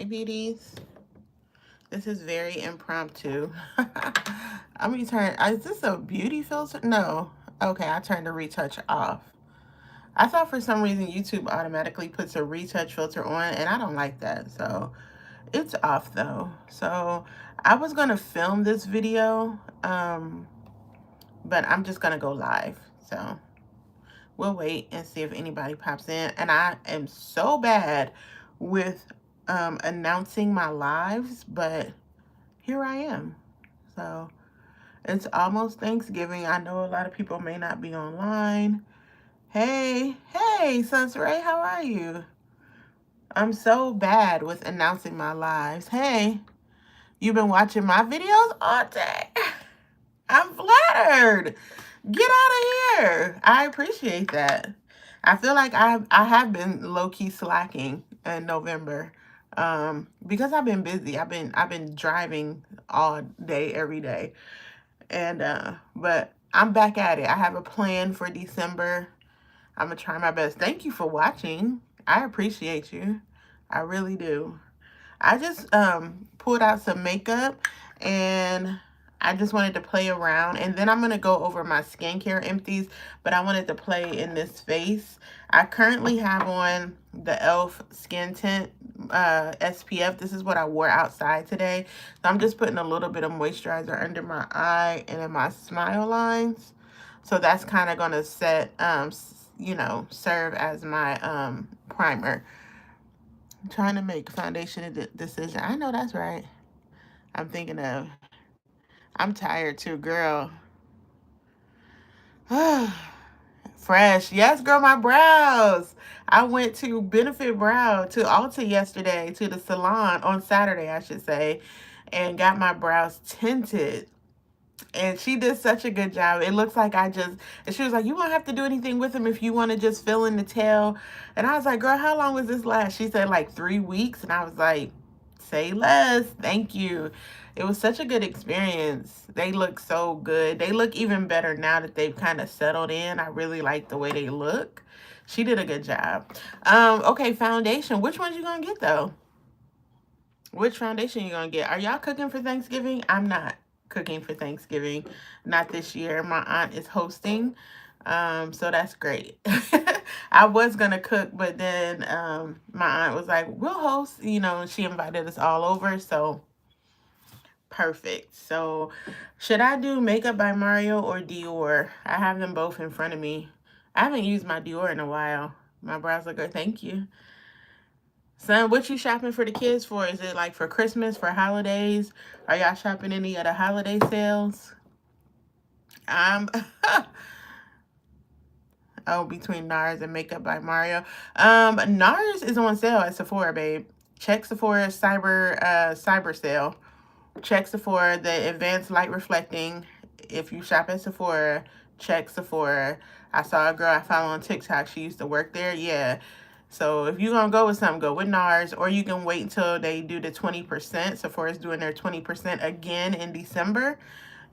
Hey, beauties. This is very impromptu. I'm gonna turn. Is this a beauty filter? No. Okay, I turned the retouch off. I thought for some reason YouTube automatically puts a retouch filter on, and I don't like that. So it's off though. So I was gonna film this video, but I'm just gonna go live. So we'll wait and see if anybody pops in. And I am so bad with announcing my lives, but here I am. So it's almost Thanksgiving. I know a lot of people may not be online. Hey, Sunsray, how are you? I'm so bad with announcing my lives. Hey, you've been watching my videos all day? I'm flattered. Get out of here. I appreciate that. I feel like I have been low key slacking in November, because I've been busy. I've been driving all day every day, and but I'm back at it. I have a plan for December. I'm gonna try my best. Thank you for watching. I appreciate you. I really do. I just pulled out some makeup, and I just wanted to play around, and then I'm going to go over my skincare empties, but I wanted to play in this face. I currently have on the e.l.f. Skin Tint SPF. This is what I wore outside today. So I'm just putting a little bit of moisturizer under my eye and in my smile lines. So that's kind of going to set, serve as my primer. I'm trying to make foundation decision. I know that's right. I'm thinking of, I'm tired too, girl. Fresh. Yes, girl, my brows. I went to Benefit Brow, to Ulta yesterday, to the salon, on Saturday, I should say, and got my brows tinted. And she did such a good job. It looks like and she was like, you won't have to do anything with them if you want to just fill in the tail. And I was like, girl, how long was this last? She said like 3 weeks. And I was like, say less. Thank you. It was such a good experience. They look so good. They look even better now that they've kind of settled in. I really like the way they look. She did a good job. Okay, foundation. Which ones you gonna get though? Which foundation you gonna get? Are y'all cooking for Thanksgiving? I'm not cooking for Thanksgiving. Not this year. My aunt is hosting. So that's great. I was gonna cook, but then my aunt was like, we'll host, she invited us all over, so perfect. So should I do Makeup by Mario or Dior? I have them both in front of me. I haven't used my Dior in a while. My brows look good. Thank you. Son, what you shopping for the kids for? Is it like for Christmas, for holidays? Are y'all shopping any of the holiday sales? Oh, between NARS and Makeup by Mario. NARS is on sale at Sephora, babe. Check Sephora's cyber sale. Check Sephora, the advanced light reflecting. If you shop at Sephora, check Sephora. I saw a girl I follow on TikTok. She used to work there. Yeah. So if you're going to go with something, go with NARS, or you can wait until they do the 20%. Sephora's doing their 20% again in December.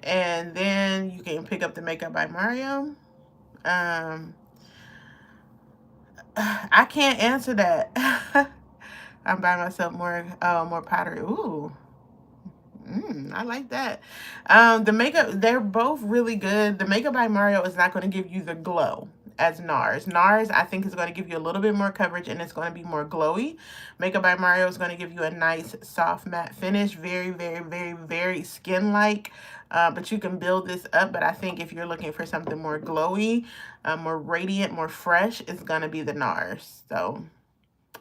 And then you can pick up the Makeup by Mario. I can't answer that. I'm buying myself more powder. Ooh. I like that. The makeup, they're both really good. The Makeup by Mario is not going to give you the glow as NARS. NARS, I think, is going to give you a little bit more coverage, and it's going to be more glowy. Makeup by Mario is going to give you a nice, soft, matte finish. Very, very, very, very skin-like. But you can build this up. But I think if you're looking for something more glowy, more radiant, more fresh, it's going to be the NARS. So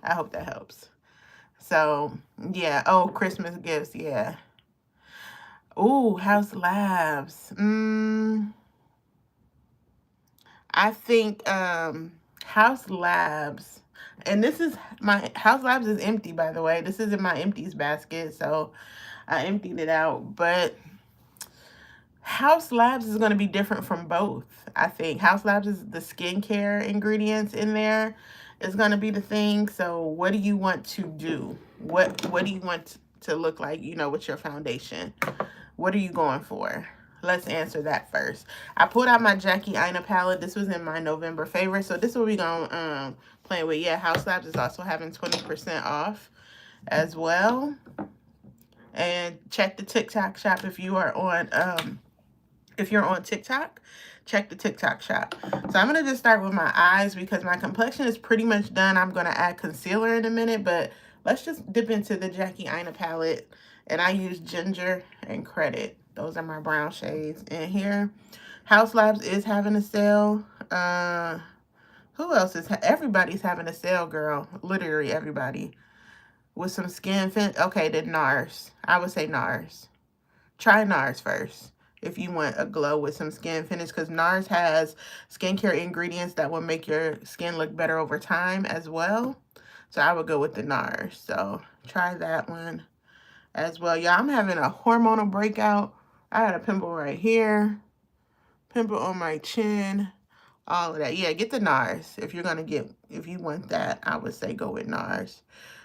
I hope that helps. So, yeah. Oh, Christmas gifts. Yeah. Ooh, House Labs. I think House Labs, and this is my House Labs is empty, by the way. This is in my empties basket, so I emptied it out. But House Labs is going to be different from both. I think House Labs is the skincare ingredients in there is going to be the thing. So what do you want to do? What do you want to look like, with your foundation? What are you going for? Let's answer that first. I pulled out my Jackie Aina palette. This was in my November favorite. So this is what we're going to play with. Yeah, House Labs is also having 20% off. as well. And check the TikTok shop if you're on TikTok, check the TikTok shop. So I'm going to just start with my eyes because my complexion is pretty much done. I'm going to add concealer in a minute, but let's just dip into the Jackie Aina palette. And I use Ginger and Credit. Those are my brown shades in here. House Labs is having a sale. Who else is? Everybody's having a sale, girl. Literally everybody. With some skin fit. Okay, then NARS. I would say NARS. Try NARS first if you want a glow with some skin finish, because NARS has skincare ingredients that will make your skin look better over time as well. So I would go with the NARS. So try that one as well. Yeah, I'm having a hormonal breakout. I had a pimple right here, pimple on my chin, all of that. Yeah, get the NARS if you're gonna get, if you want that. I would say go with NARS.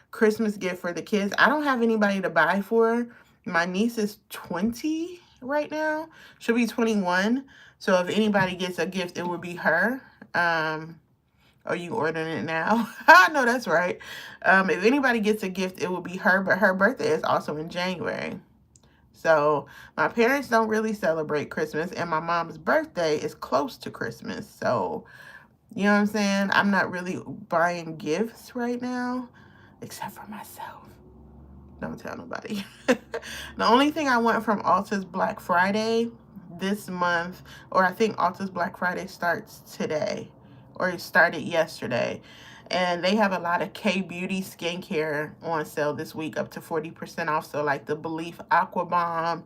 Christmas gift for the kids. I don't have anybody to buy for. My niece is 20 right now. She'll be 21. So if anybody gets a gift, it would be her. Are you ordering it now? I know that's right. If anybody gets a gift, it will be her. But her birthday is also in January. So my parents don't really celebrate Christmas, and my mom's birthday is close to Christmas. So, you know what I'm saying? I'm not really buying gifts right now, except for myself. Don't tell nobody. The only thing I want from Ulta's Black Friday this month, or I think Ulta's Black Friday starts today, or it started yesterday. And they have a lot of K-Beauty skincare on sale this week, up to 40% off. So like the Belief Aqua Bomb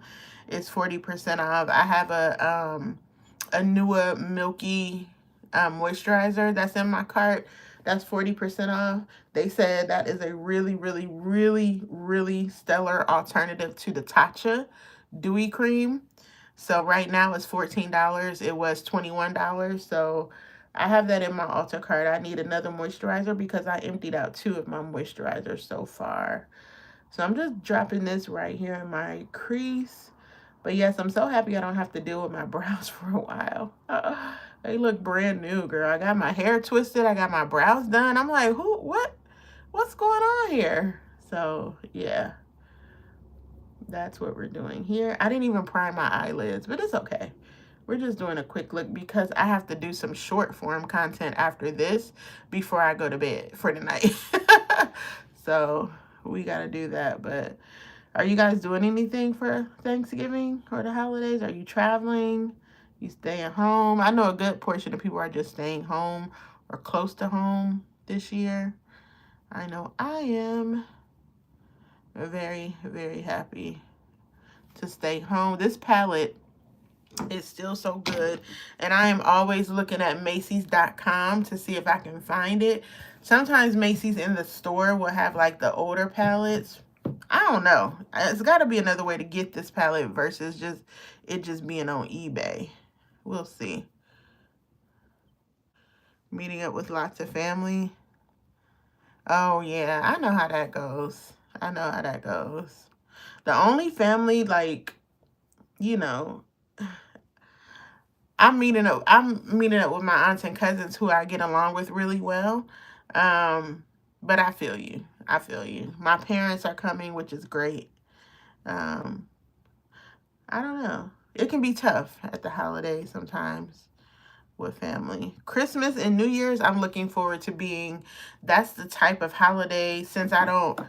is 40% off. I have a newer Milky moisturizer that's in my cart. That's 40% off. They said that is a really, really, really, really stellar alternative to the Tatcha Dewy Cream. So right now it's $14. It was $21. So I have that in my Ulta cart. I need another moisturizer because I emptied out 2 of my moisturizers so far. So I'm just dropping this right here in my crease. But yes, I'm so happy I don't have to deal with my brows for a while. They look brand new, girl. I got my hair twisted. I got my brows done. I'm like, what's going on here? So yeah, that's what we're doing here. I didn't even prime my eyelids, but it's okay. We're just doing a quick look because I have to do some short form content after this before I go to bed for the night. So we got to do that. But are you guys doing anything for Thanksgiving or the holidays? Are you traveling? You staying home? I know a good portion of people are just staying home or close to home this year. I know I am very, very happy to stay home. This palette is still so good. And I am always looking at Macy's.com to see if I can find it. Sometimes Macy's in the store will have like the older palettes. I don't know. It's got to be another way to get this palette versus just being on eBay. We'll see. Meeting up with lots of family. Oh, yeah. I know how that goes. I know how that goes. The only family, like, you know, I'm meeting up with my aunts and cousins who I get along with really well. But I feel you. I feel you. My parents are coming, which is great. Um, I don't know. It can be tough at the holidays sometimes with family. Christmas and New Year's, I'm looking forward to being, that's the type of holiday, since I don't,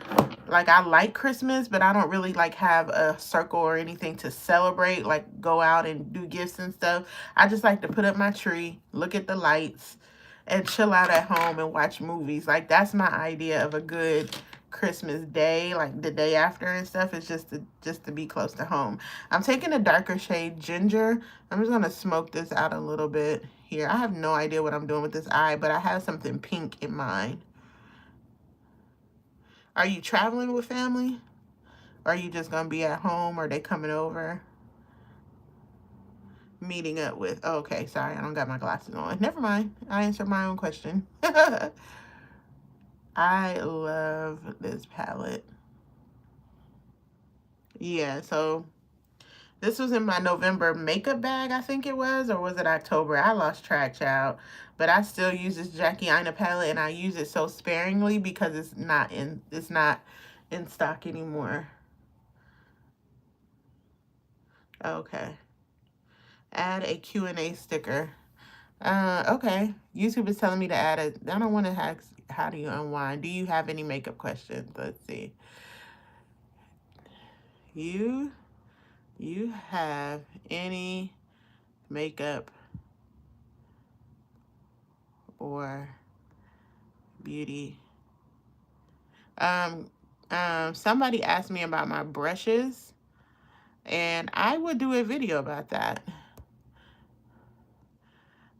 like, I like Christmas, but I don't really, like, have a circle or anything to celebrate, like, go out and do gifts and stuff. I just like to put up my tree, look at the lights, and chill out at home and watch movies. Like, that's my idea of a good Christmas day, like the day after and stuff, is just to be close to home. I'm taking a darker shade Ginger. I'm just gonna smoke this out a little bit here. I have no idea what I'm doing with this eye, but I have something pink in mind. Are you traveling with family? Or are you just gonna be at home? Or are they coming over? Meeting up with, oh, okay, sorry, I don't got my glasses on. Never mind, I answered my own question. I love this palette. Yeah, so this was in my November makeup bag, I think it was, or was it October? I lost track, child. But I still use this Jackie Aina palette, and I use it so sparingly because it's not in stock anymore. Okay. Add a Q&A sticker. Okay. YouTube is telling me to add a. I don't want to ask, how do you unwind? Do you have any makeup questions? Let's see. You have any makeup or beauty? Um, Somebody asked me about my brushes, and I would do a video about that.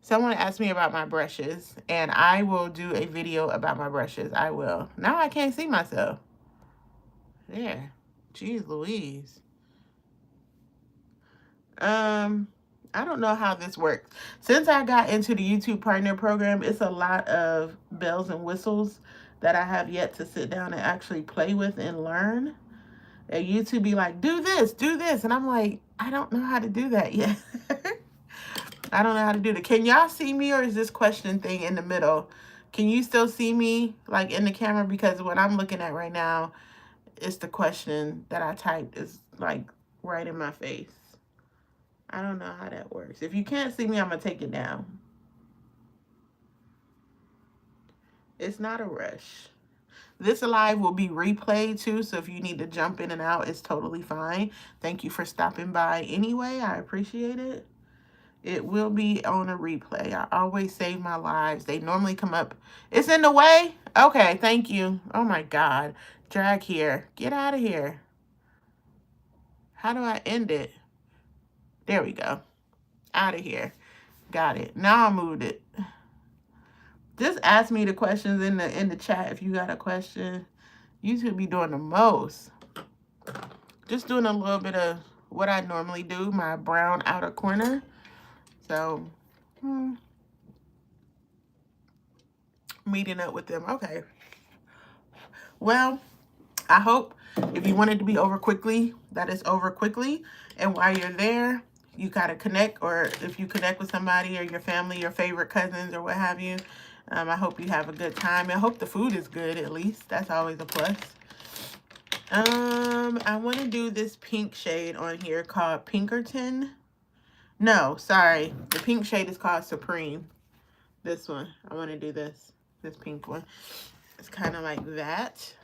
Someone asked me about my brushes, and I will do a video about my brushes. I will. Now I can't see myself. There. Jeez Louise. I don't know how this works. Since I got into the YouTube Partner Program, it's a lot of bells and whistles that I have yet to sit down and actually play with and learn. And YouTube be like, do this, do this. And I'm like, I don't know how to do that yet. I don't know how to do that. Can y'all see me, or is this question thing in the middle? Can you still see me like in the camera? Because what I'm looking at right now is the question that I typed is like right in my face. I don't know how that works. If you can't see me, I'm going to take it down. It's not a rush. This live will be replayed too, so if you need to jump in and out, it's totally fine. Thank you for stopping by anyway. I appreciate it. It will be on a replay. I always save my lives. They normally come up. It's in the way? Okay, thank you. Oh my God. Drag here. Get out of here. How do I end it? There we go. Out of here. Got it. Now I moved it. Just ask me the questions in the chat if you got a question. YouTube be doing the most. Just doing a little bit of what I normally do, my brown outer corner. So, meeting up with them. Okay. Well, I hope if you want it to be over quickly, that it's over quickly. And while you're there, you got to connect, or if you connect with somebody or your family, your favorite cousins or what have you, I hope you have a good time. I hope the food is good, at least. That's always a plus. I want to do this pink shade on here called Pinkerton. No, sorry. The pink shade is called Supreme. This one. I want to do this pink one. It's kind of like that.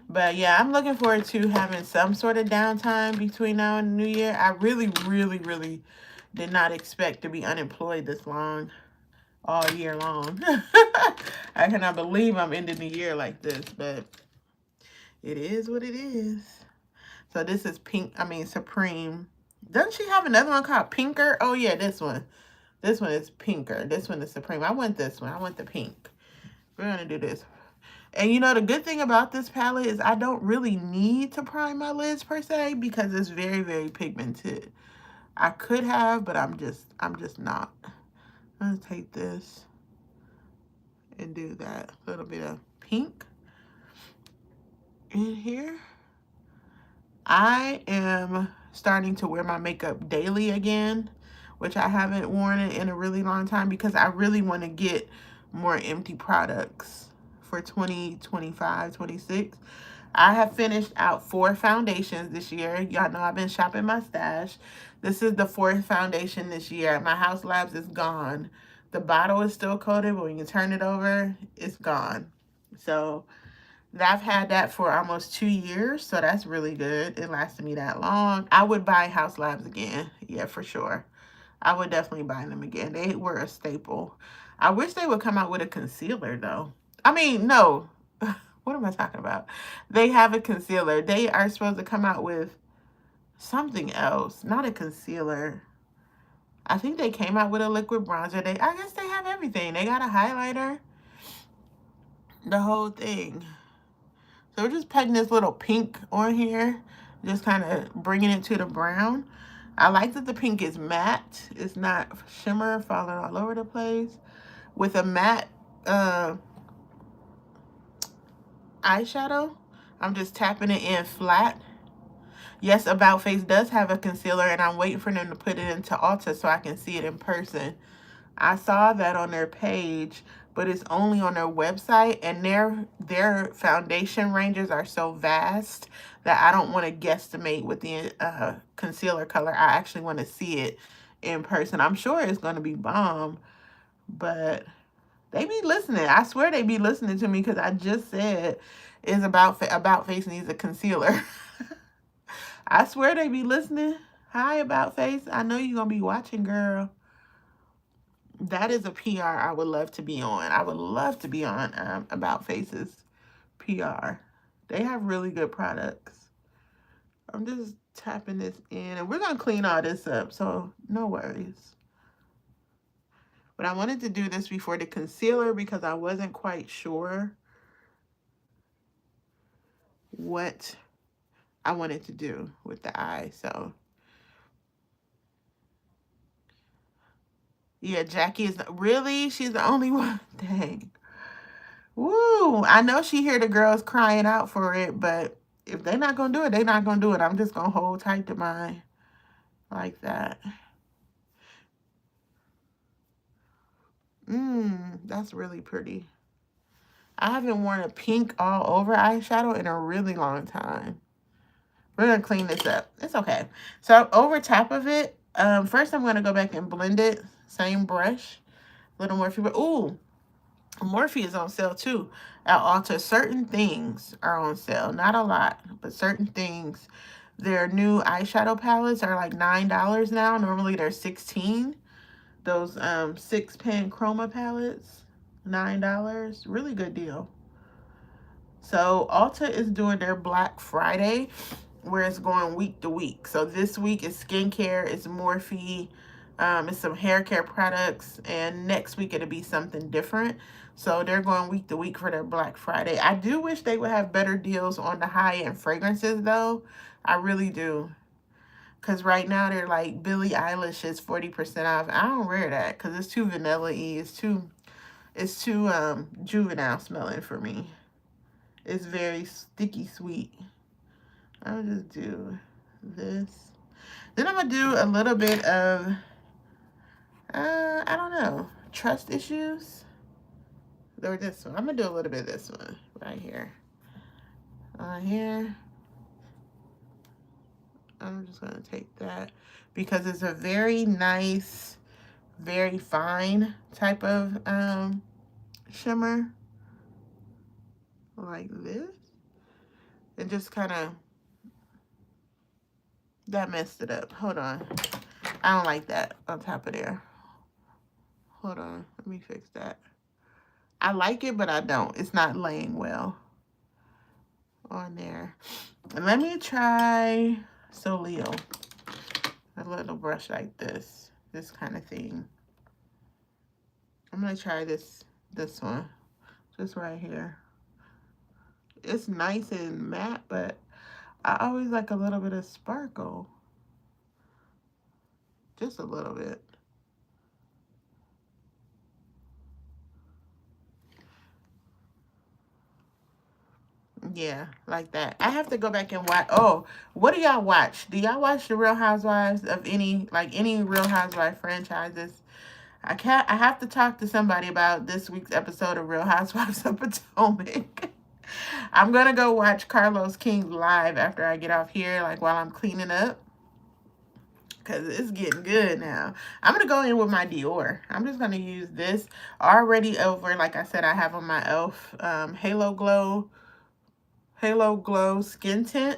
But yeah, I'm looking forward to having some sort of downtime between now and the new year. I really, really, really did not expect to be unemployed this long, all year long. I cannot believe I'm ending the year like this, but it is what it is. So this is Supreme. Doesn't she have another one called Pinker? Oh yeah, this one. This one is Pinker. This one is Supreme. I want this one. I want the pink. We're going to do this. And you know, the good thing about this palette is I don't really need to prime my lids per se, because it's very, very pigmented. I could have, but I'm just not. I'm going to take this and do that. A little bit of pink in here. I am starting to wear my makeup daily again, which I haven't worn it in a really long time, because I really want to get more empty products for 2025, 26. I have finished out 4 foundations this year. Y'all know I've been shopping my stash. This is the 4th foundation this year. My House Labs is gone. The bottle is still coated, but when you turn it over, it's gone. So I've had that for almost 2 years, so that's really good. It lasted me that long. I would buy House Labs again. Yeah, for sure. I would definitely buy them again. They were a staple. I wish they would come out with a concealer, though. I mean, no. What am I talking about? They have a concealer. They are supposed to come out with something else. Not a concealer. I think they came out with a liquid bronzer. I guess they have everything. They got a highlighter. The whole thing. So we're just putting this little pink on here. Just kind of bringing it to the brown. I like that the pink is matte. It's not shimmer falling all over the place. With a matte eyeshadow, I'm just tapping it in flat. Yes, About Face does have a concealer, and I'm waiting for them to put it into Ulta so I can see it in person. I saw that on their page, but it's only on their website, and their foundation ranges are so vast that I don't want to guesstimate with the concealer color. I actually want to see it in person. I'm sure it's going to be bomb, but they be listening. I swear they be listening to me because I just said is about face needs a concealer. I swear they be listening. Hi, About Face. I know you're going to be watching, girl. That is a PR I would love to be on. I would love to be on About Face's PR. They have really good products. I'm just tapping this in, and we're going to clean all this up, so no worries. But I wanted to do this before the concealer because I wasn't quite sure what I wanted to do with the eye. So yeah, Jackie is really, she's the only one. Dang. Woo. I know she hear the girls crying out for it, but if they're not gonna do it, they're not gonna do it. I'm just gonna hold tight to mine like that. That's really pretty. I haven't worn a pink all over eyeshadow in a really long time. We're gonna clean this up. It's okay. So over top of it, first I'm gonna go back and blend it. Same brush, a little more fever. Ooh, Morphe is on sale too at Ulta. Certain things are on sale. Not a lot, but certain things. Their new eyeshadow palettes are like $9 now. Normally they're $16. Those 6-pan chroma palettes, $9. Really good deal. So Ulta is doing their Black Friday where it's going week to week. So this week is skincare, it's Morphe, it's some hair care products, and next week it'll be something different. So they're going week to week for their Black Friday. I do wish they would have better deals on the high-end fragrances though. I really do. Because right now they're like Billie Eilish is 40% off. I don't wear that because it's too vanilla-y. It's too juvenile smelling for me. It's very sticky sweet. I'll just do this. Then I'm going to do a little bit of, I don't know, trust issues. Or this one. I'm going to do a little bit of this one right here. Here. I'm just going to take that because it's a very nice, very fine type of shimmer. Like this. And just kind of, that messed it up. Hold on. I don't like that on top of there. Hold on. Let me fix that. I like it, but I don't. It's not laying well on there. And let me try Soleo. A little brush like this. This kind of thing. I'm going to try this one. Just right here. It's nice and matte, but I always like a little bit of sparkle. Just a little bit. Yeah, like that. I have to go back and watch. Oh, what do y'all watch? Do y'all watch the Real Housewives of any Real Housewives franchises? I have to talk to somebody about this week's episode of Real Housewives of Potomac. I'm gonna go watch Carlos King live after I get off here, like while I'm cleaning up. Because it's getting good now. I'm going to go in with my Dior. I'm just going to use this already over, like I said, I have on my e.l.f. Halo Glow Skin Tint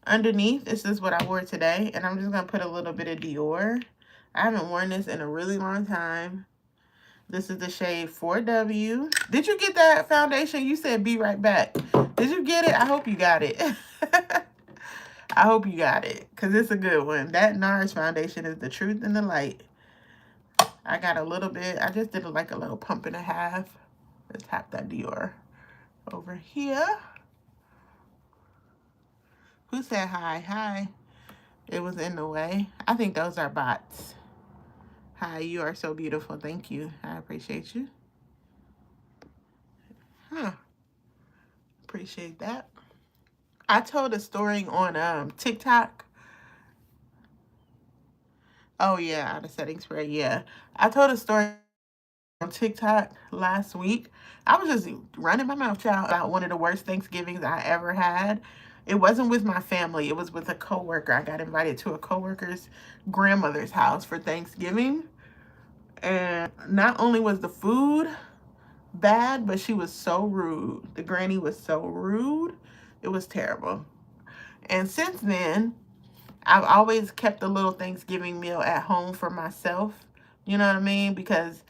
underneath. This is what I wore today. And I'm just going to put a little bit of Dior. I haven't worn this in a really long time. This is the shade 4W. Did you get that foundation? You said be right back. Did you get it? I hope you got it. I hope you got it, because it's a good one. That NARS foundation is the truth and the light. I got a little bit. I just did like a little pump and a half. Let's tap that Dior over here. Who said hi? Hi. It was in the way. I think those are bots. Hi, you are so beautiful. Thank you. I appreciate you. Huh. Appreciate that. I told a story on TikTok. Oh, yeah, out of setting spray. Yeah. I told a story TikTok last week. I was just running my mouth out about one of the worst Thanksgivings I ever had. It wasn't with my family. It was with a coworker. I got invited to a coworker's grandmother's house for Thanksgiving. And not only was the food bad, but she was so rude. The granny was so rude. It was terrible. And since then, I've always kept a little Thanksgiving meal at home for myself. You know what I mean? Because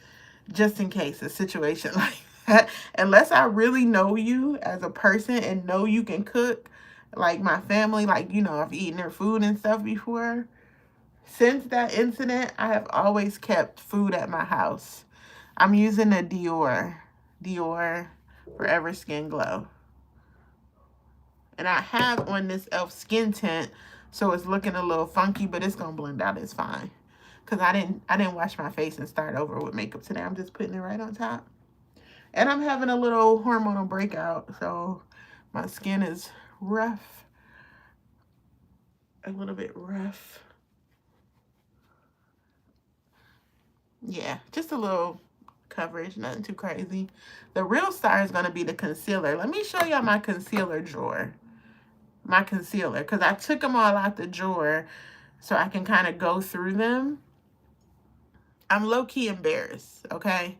just in case a situation like that, unless I really know you as a person and know you can cook, like my family, like, you know, I've eaten their food and stuff before. Since that incident, I have always kept food at my house. I'm using a Dior Forever Skin Glow. And I have on this e.l.f. skin tint, so it's looking a little funky, but it's gonna blend out. It's fine. Cause I didn't wash my face and start over with makeup today. I'm just putting it right on top. And I'm having a little hormonal breakout, so my skin is rough. A little bit rough. Yeah, just a little coverage, nothing too crazy. The real star is gonna be the concealer. Let me show y'all my concealer drawer. My concealer, because I took them all out the drawer so I can kind of go through them. I'm low-key embarrassed, okay?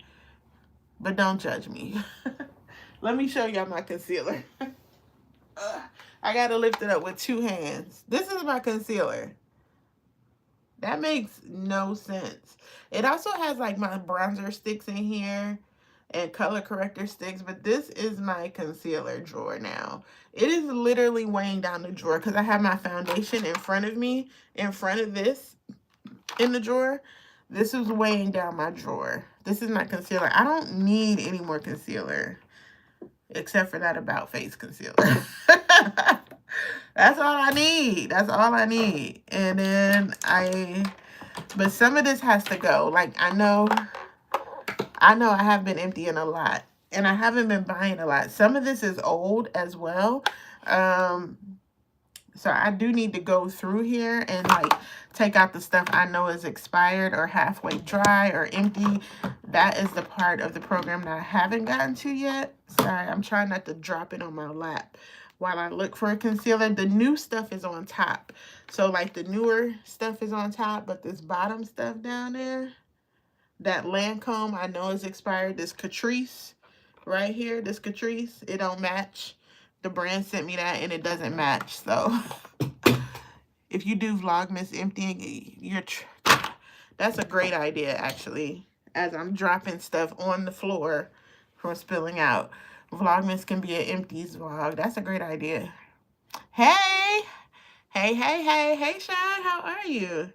But don't judge me. Let me show y'all my concealer. I gotta lift it up with two hands. This is my concealer. That makes no sense. It also has like my bronzer sticks in here and color corrector sticks, but this is my concealer drawer now. It is literally weighing down the drawer because I have my foundation in front of me, in front of this, in the drawer. This is weighing down my drawer. This is my concealer. I don't need any more concealer except for that About Face concealer. That's all I need. That's all I need. And then but some of this has to go. Like, I know I have been emptying a lot. And I haven't been buying a lot. Some of this is old as well. So I do need to go through here and like take out the stuff I know is expired or halfway dry or empty. That is the part of the program that I haven't gotten to yet. Sorry, I'm trying not to drop it on my lap while I look for a concealer. The new stuff is on top. So like the newer stuff is on top, but this bottom stuff down there, that Lancome I know is expired. This Catrice right here, this Catrice, it don't match. The brand sent me that and it doesn't match. So if you do Vlogmas emptying, that's a great idea actually. As I'm dropping stuff on the floor from spilling out. Vlogmas can be an empties vlog. That's a great idea. Hey! Hey, Sean, how are you?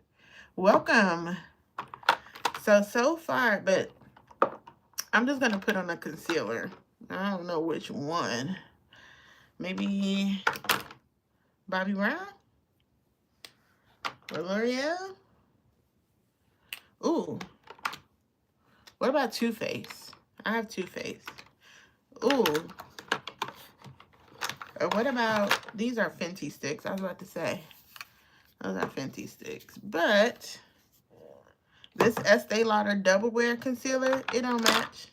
Welcome. So far, but I'm just going to put on a concealer. I don't know which one. Maybe Bobbi Brown? Or L'Oreal? Ooh. What about Too Faced? I have Too Faced. Ooh. Or what about, these are Fenty sticks. I was about to say. Those are Fenty sticks. But this Estee Lauder Double Wear Concealer, it don't match.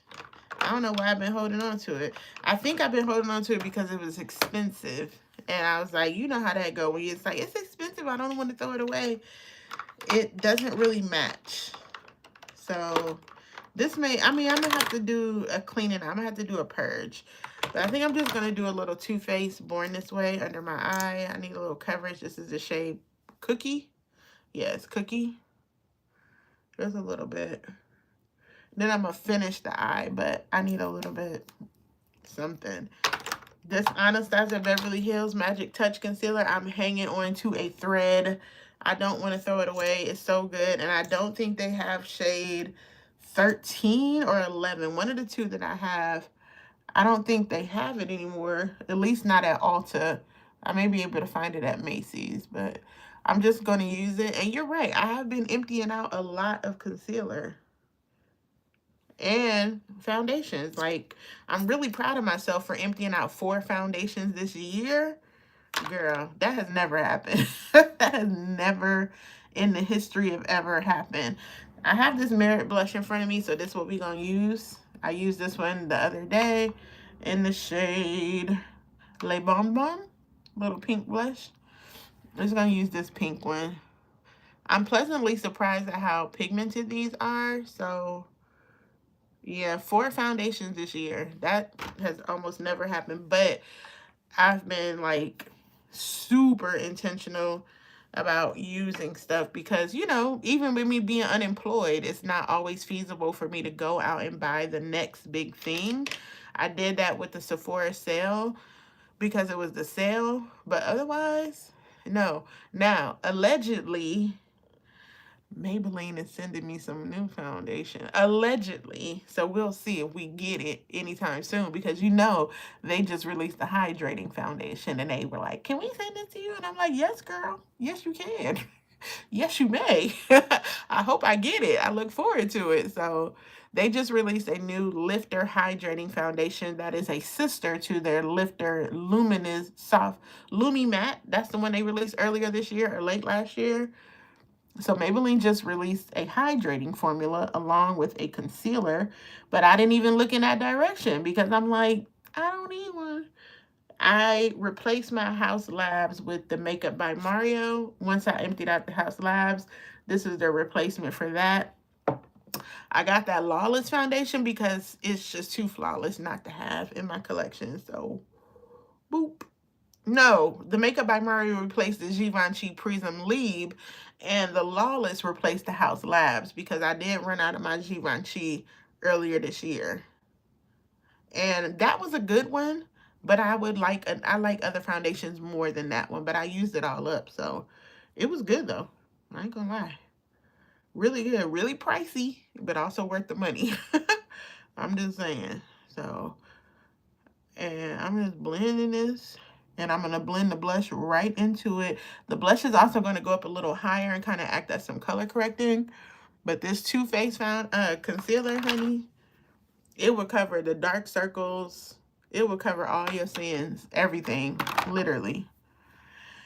I don't know why I've been holding on to it. I think I've been holding on to it because it was expensive. And I was like, you know how that go. When it's like, it's expensive. I don't want to throw it away. It doesn't really match. So this may, I mean, I'm going to have to do a cleaning. I'm going to have to do a purge. But I think I'm just going to do a little Too Faced Born This Way under my eye. I need a little coverage. This is the shade Cookie. Yes, Cookie. Just a little bit. Then I'm going to finish the eye, but I need a little bit something. This Anastasia Beverly Hills Magic Touch Concealer, I'm hanging on to a thread. I don't want to throw it away. It's so good. And I don't think they have shade 13 or 11. One of the two that I have, I don't think they have it anymore. At least not at Ulta. I may be able to find it at Macy's, but I'm just going to use it. And you're right. I have been emptying out a lot of concealer and foundations. Like, I'm really proud of myself for emptying out 4 foundations this year. Girl, that has never happened. That has never in the history of ever happened. I have this Merit blush in front of me, so this is what we're going to use. I used this one the other day in the shade Le Bon Bon, little pink blush. I'm just going to use this pink one. I'm pleasantly surprised at how pigmented these are. So, yeah, 4 foundations this year. That has almost never happened. But I've been, like, super intentional about using stuff because, you know, even with me being unemployed, it's not always feasible for me to go out and buy the next big thing. I did that with the Sephora sale because it was the sale, but otherwise, no. Now, allegedly, Maybelline is sending me some new foundation. Allegedly. So we'll see if we get it anytime soon because you know they just released the hydrating foundation and they were like, can we send it to you? And I'm like, yes, girl. Yes, you can. Yes, you may. I hope I get it. I look forward to it. So they just released a new Lifter hydrating foundation that is a sister to their Lifter Luminous Soft Lumi Matte. That's the one they released earlier this year or late last year. So Maybelline just released a hydrating formula along with a concealer, but I didn't even look in that direction because I'm like, I don't need one. I replaced my House Labs with the Makeup by Mario. Once I emptied out the House Labs, this is the replacement for that. I got that Lawless foundation because it's just too flawless not to have in my collection. So, boop. No, the Makeup by Mario replaced the Givenchy Prism Libre, and the Lawless replaced the House Labs because I did run out of my Givenchy earlier this year. And that was a good one, but I like other foundations more than that one, but I used it all up, so it was good though. I ain't gonna lie. Really good, really pricey, but also worth the money. I'm just saying. So, and I'm just blending this. And I'm going to blend the blush right into it. The blush is also going to go up a little higher and kind of act as some color correcting. But this Too Faced concealer, honey, it will cover the dark circles. It will cover all your sins. Everything. Literally.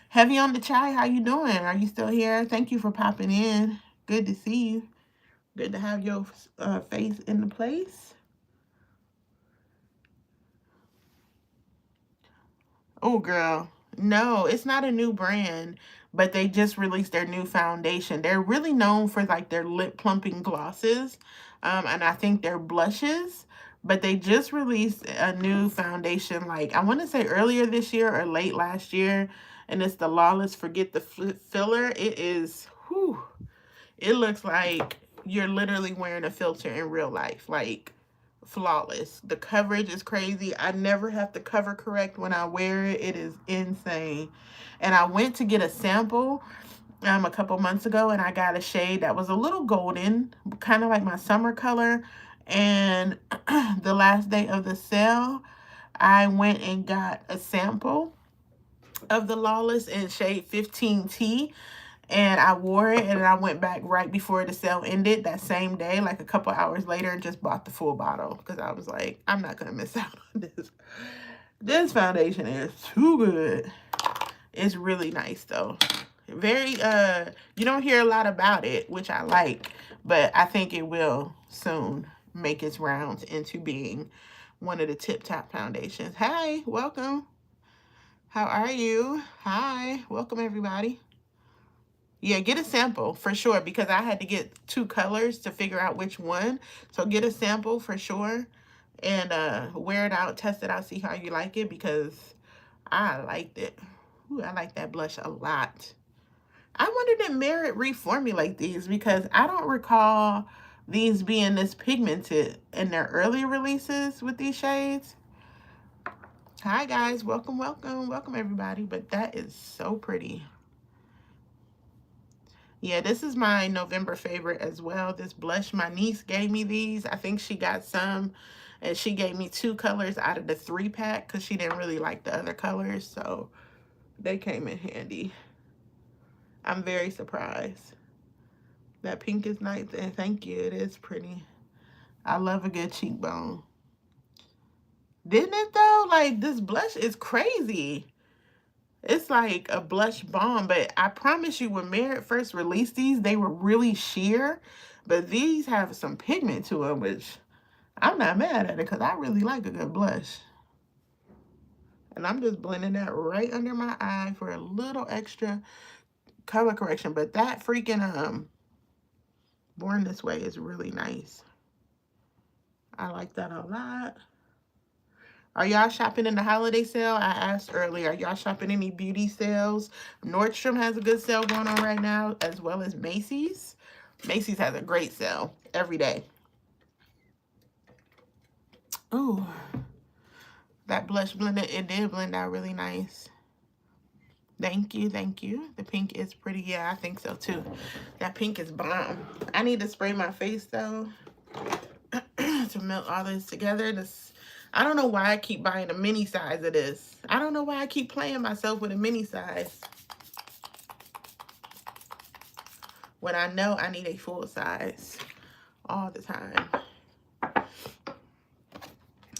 Heavy on the chai, how you doing? Are you still here? Thank you for popping in. Good to see you. Good to have your face in the place. Oh, girl. No, it's not a new brand, but they just released their new foundation. They're really known for like their lip plumping glosses, and I think their blushes, but they just released a new foundation, like I want to say earlier this year or late last year, and it's the Lawless Forget the Filler. It is, whew, it looks like you're literally wearing a filter in real life. Like, flawless. The coverage is crazy. I never have to cover correct when I wear it. It is insane. And I went to get a sample a couple months ago, and I got a shade that was a little golden, kind of like my summer color. And the last day of the sale, I went and got a sample of the Lawless in shade 15T, and I wore it, and I went back right before the sale ended that same day, like a couple hours later, and just bought the full bottle because I was like, I'm not gonna miss out on this. This foundation is too good. It's really nice though. Very you don't hear a lot about it, which I like, but I think it will soon make its rounds into being one of the tip top foundations. Hi, welcome. How are you? Hi, welcome everybody. Yeah, get a sample for sure because I had to get 2 colors to figure out which one. So get a sample for sure and wear it out, test it out, see how you like it because I liked it. Ooh, I like that blush a lot. I wonder did Merit reformulate these because I don't recall these being this pigmented in their early releases with these shades. Hi guys, welcome, welcome, welcome everybody. But that is so pretty. Yeah, this is my November favorite as well. This blush, my niece gave me these. I think she got some, and she gave me 2 colors out of the 3-pack because she didn't really like the other colors, so they came in handy. I'm very surprised. That pink is nice, and thank you. It is pretty. I love a good cheekbone. Didn't it though? Like, this blush is crazy. It's like a blush bomb, but I promise you when Merit first released these, they were really sheer. But these have some pigment to them, which I'm not mad at it because I really like a good blush. And I'm just blending that right under my eye for a little extra color correction. But that freaking Born This Way is really nice. I like that a lot. Are y'all shopping in the holiday sale? I asked earlier, are y'all shopping any beauty sales? Nordstrom has a good sale going on right now, as well as Macy's. Macy's has a great sale every day. Ooh, that blush blended, it did blend out really nice. Thank you, thank you. The pink is pretty. Yeah, I think so too. That pink is bomb. I need to spray my face though to melt all this together. I don't know why I keep buying a mini size of this. I don't know why I keep playing myself with a mini size when I know I need a full size all the time.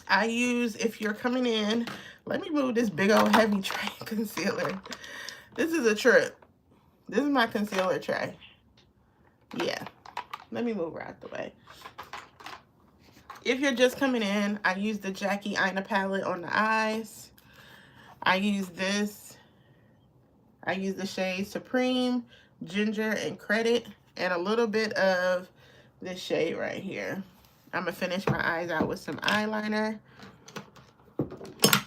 I use, if you're coming in, let me move this big old heavy tray concealer. This is a trip. This is my concealer tray. Yeah, let me move her out the way. If you're just coming in, I use the Jackie Aina palette on the eyes. I use this. I use the shade Supreme, Ginger, and Credit, and a little bit of this shade right here. I'm going to finish my eyes out with some eyeliner.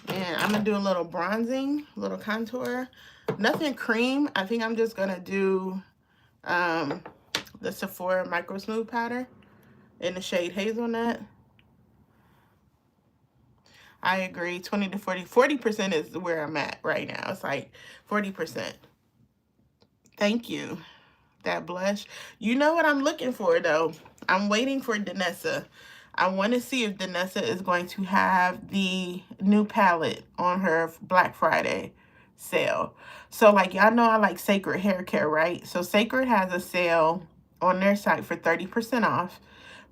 And I'm going to do a little bronzing, a little contour. Nothing cream. I think I'm just going to do the Sephora Micro Smooth Powder in the shade Hazelnut. I agree. 20 to 40. 40% is where I'm at right now. It's like 40%. Thank you. That blush. You know what I'm looking for, though? I'm waiting for Danessa. I want to see if Danessa is going to have the new palette on her Black Friday sale. So, like, y'all know I like Sacred Hair Care, right? So, Sacred has a sale on their site for 30% off,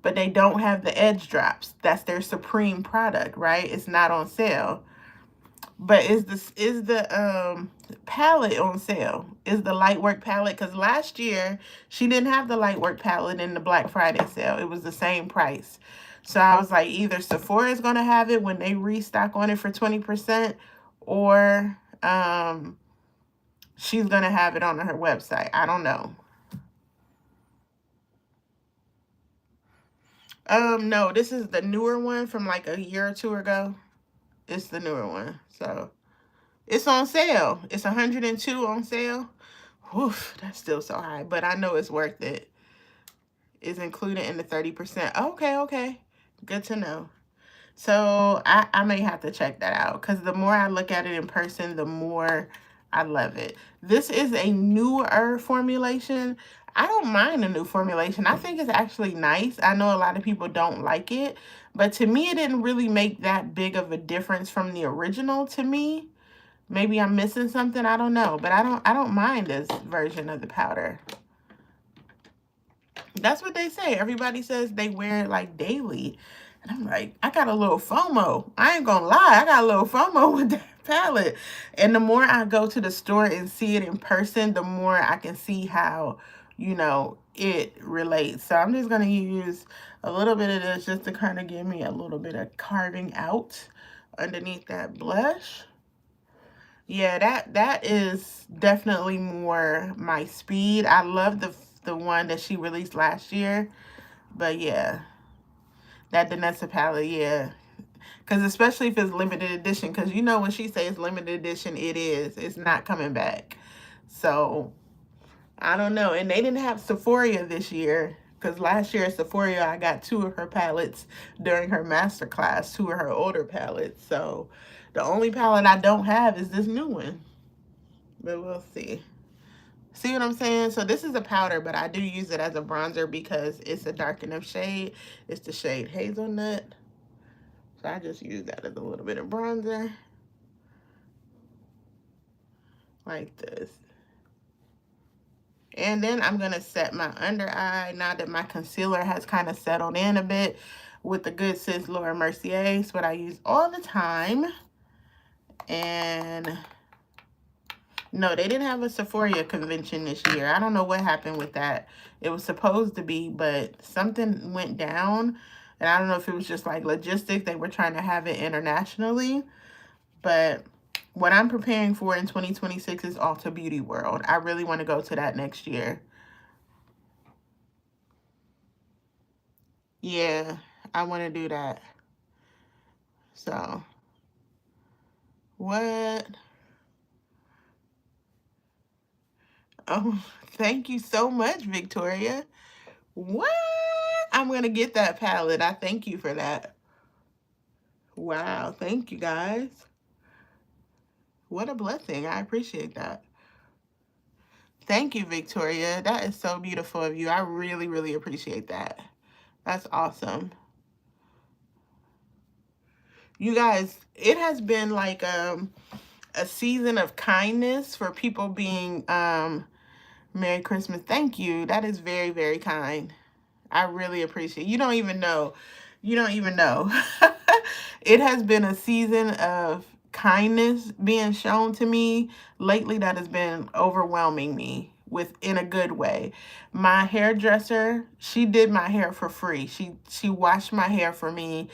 but they don't have the edge drops. That's their Supreme product, right? It's not on sale. But is the palette on sale? Is the Lightwork palette? Because last year she didn't have the Lightwork palette in the Black Friday sale. It was the same price. So I was like, either Sephora is going to have it when they restock on it for 20%, or she's going to have it on her website. I don't know. No, this is the newer one from like a year or two ago. It's the newer one. So it's on sale. It's 102 on sale. Oof, that's still so high, but I know it's worth it. It's included in the 30%. Okay, okay. Good to know. So I may have to check that out, because the more I look at it in person, the more I love it. This is a newer formulation. I don't mind the new formulation. I think it's actually nice. I know a lot of people don't like it, but to me, it didn't really make that big of a difference from the original to me. Maybe I'm missing something. I don't know, but I don't mind this version of the powder. That's what they say. Everybody says they wear it like daily. And I'm like, I got a little FOMO. I ain't gonna lie. I got a little FOMO with that palette. And the more I go to the store and see it in person, the more I can see how, you know, it relates. So I'm just gonna use a little bit of this just to kind of give me a little bit of carving out underneath that blush. Yeah, that is definitely more my speed. I love the one that she released last year. But yeah, that Danessa palette, yeah. Because especially if it's limited edition, because you know when she says limited edition, it is. It's not coming back. So, I don't know. And they didn't have Sephora this year. Because last year at Sephora, I got 2 of her palettes during her masterclass, 2 of her older palettes. So, the only palette I don't have is this new one. But we'll see. See what I'm saying? So this is a powder, but I do use it as a bronzer because it's a dark enough shade. It's the shade Hazelnut. So I just use that as a little bit of bronzer. Like this. And then I'm going to set my under eye now that my concealer has kind of settled in a bit with the Good Sis Laura Mercier. It's what I use all the time. And No, they didn't have a Sephora convention this year. I don't know what happened with that. It was supposed to be, but something went down. And I don't know if it was just like logistics. They were trying to have it internationally. But what I'm preparing for in 2026 is Ulta Beauty World. I really want to go to that next year. Yeah, I want to do that. So, what? Oh, thank you so much, Victoria. What? I'm going to get that palette. I thank you for that. Wow, thank you guys. What a blessing. I appreciate that. Thank you, Victoria. That is so beautiful of you. I really, really appreciate that. That's awesome. You guys, it has been like a season of kindness for people being Merry Christmas. Thank you. That is very, very kind. I really appreciate it. You don't even know. You don't even know. It has been a season of kindness being shown to me lately that has been overwhelming me with in a good way. My hairdresser, she did my hair for free. She washed my hair for me.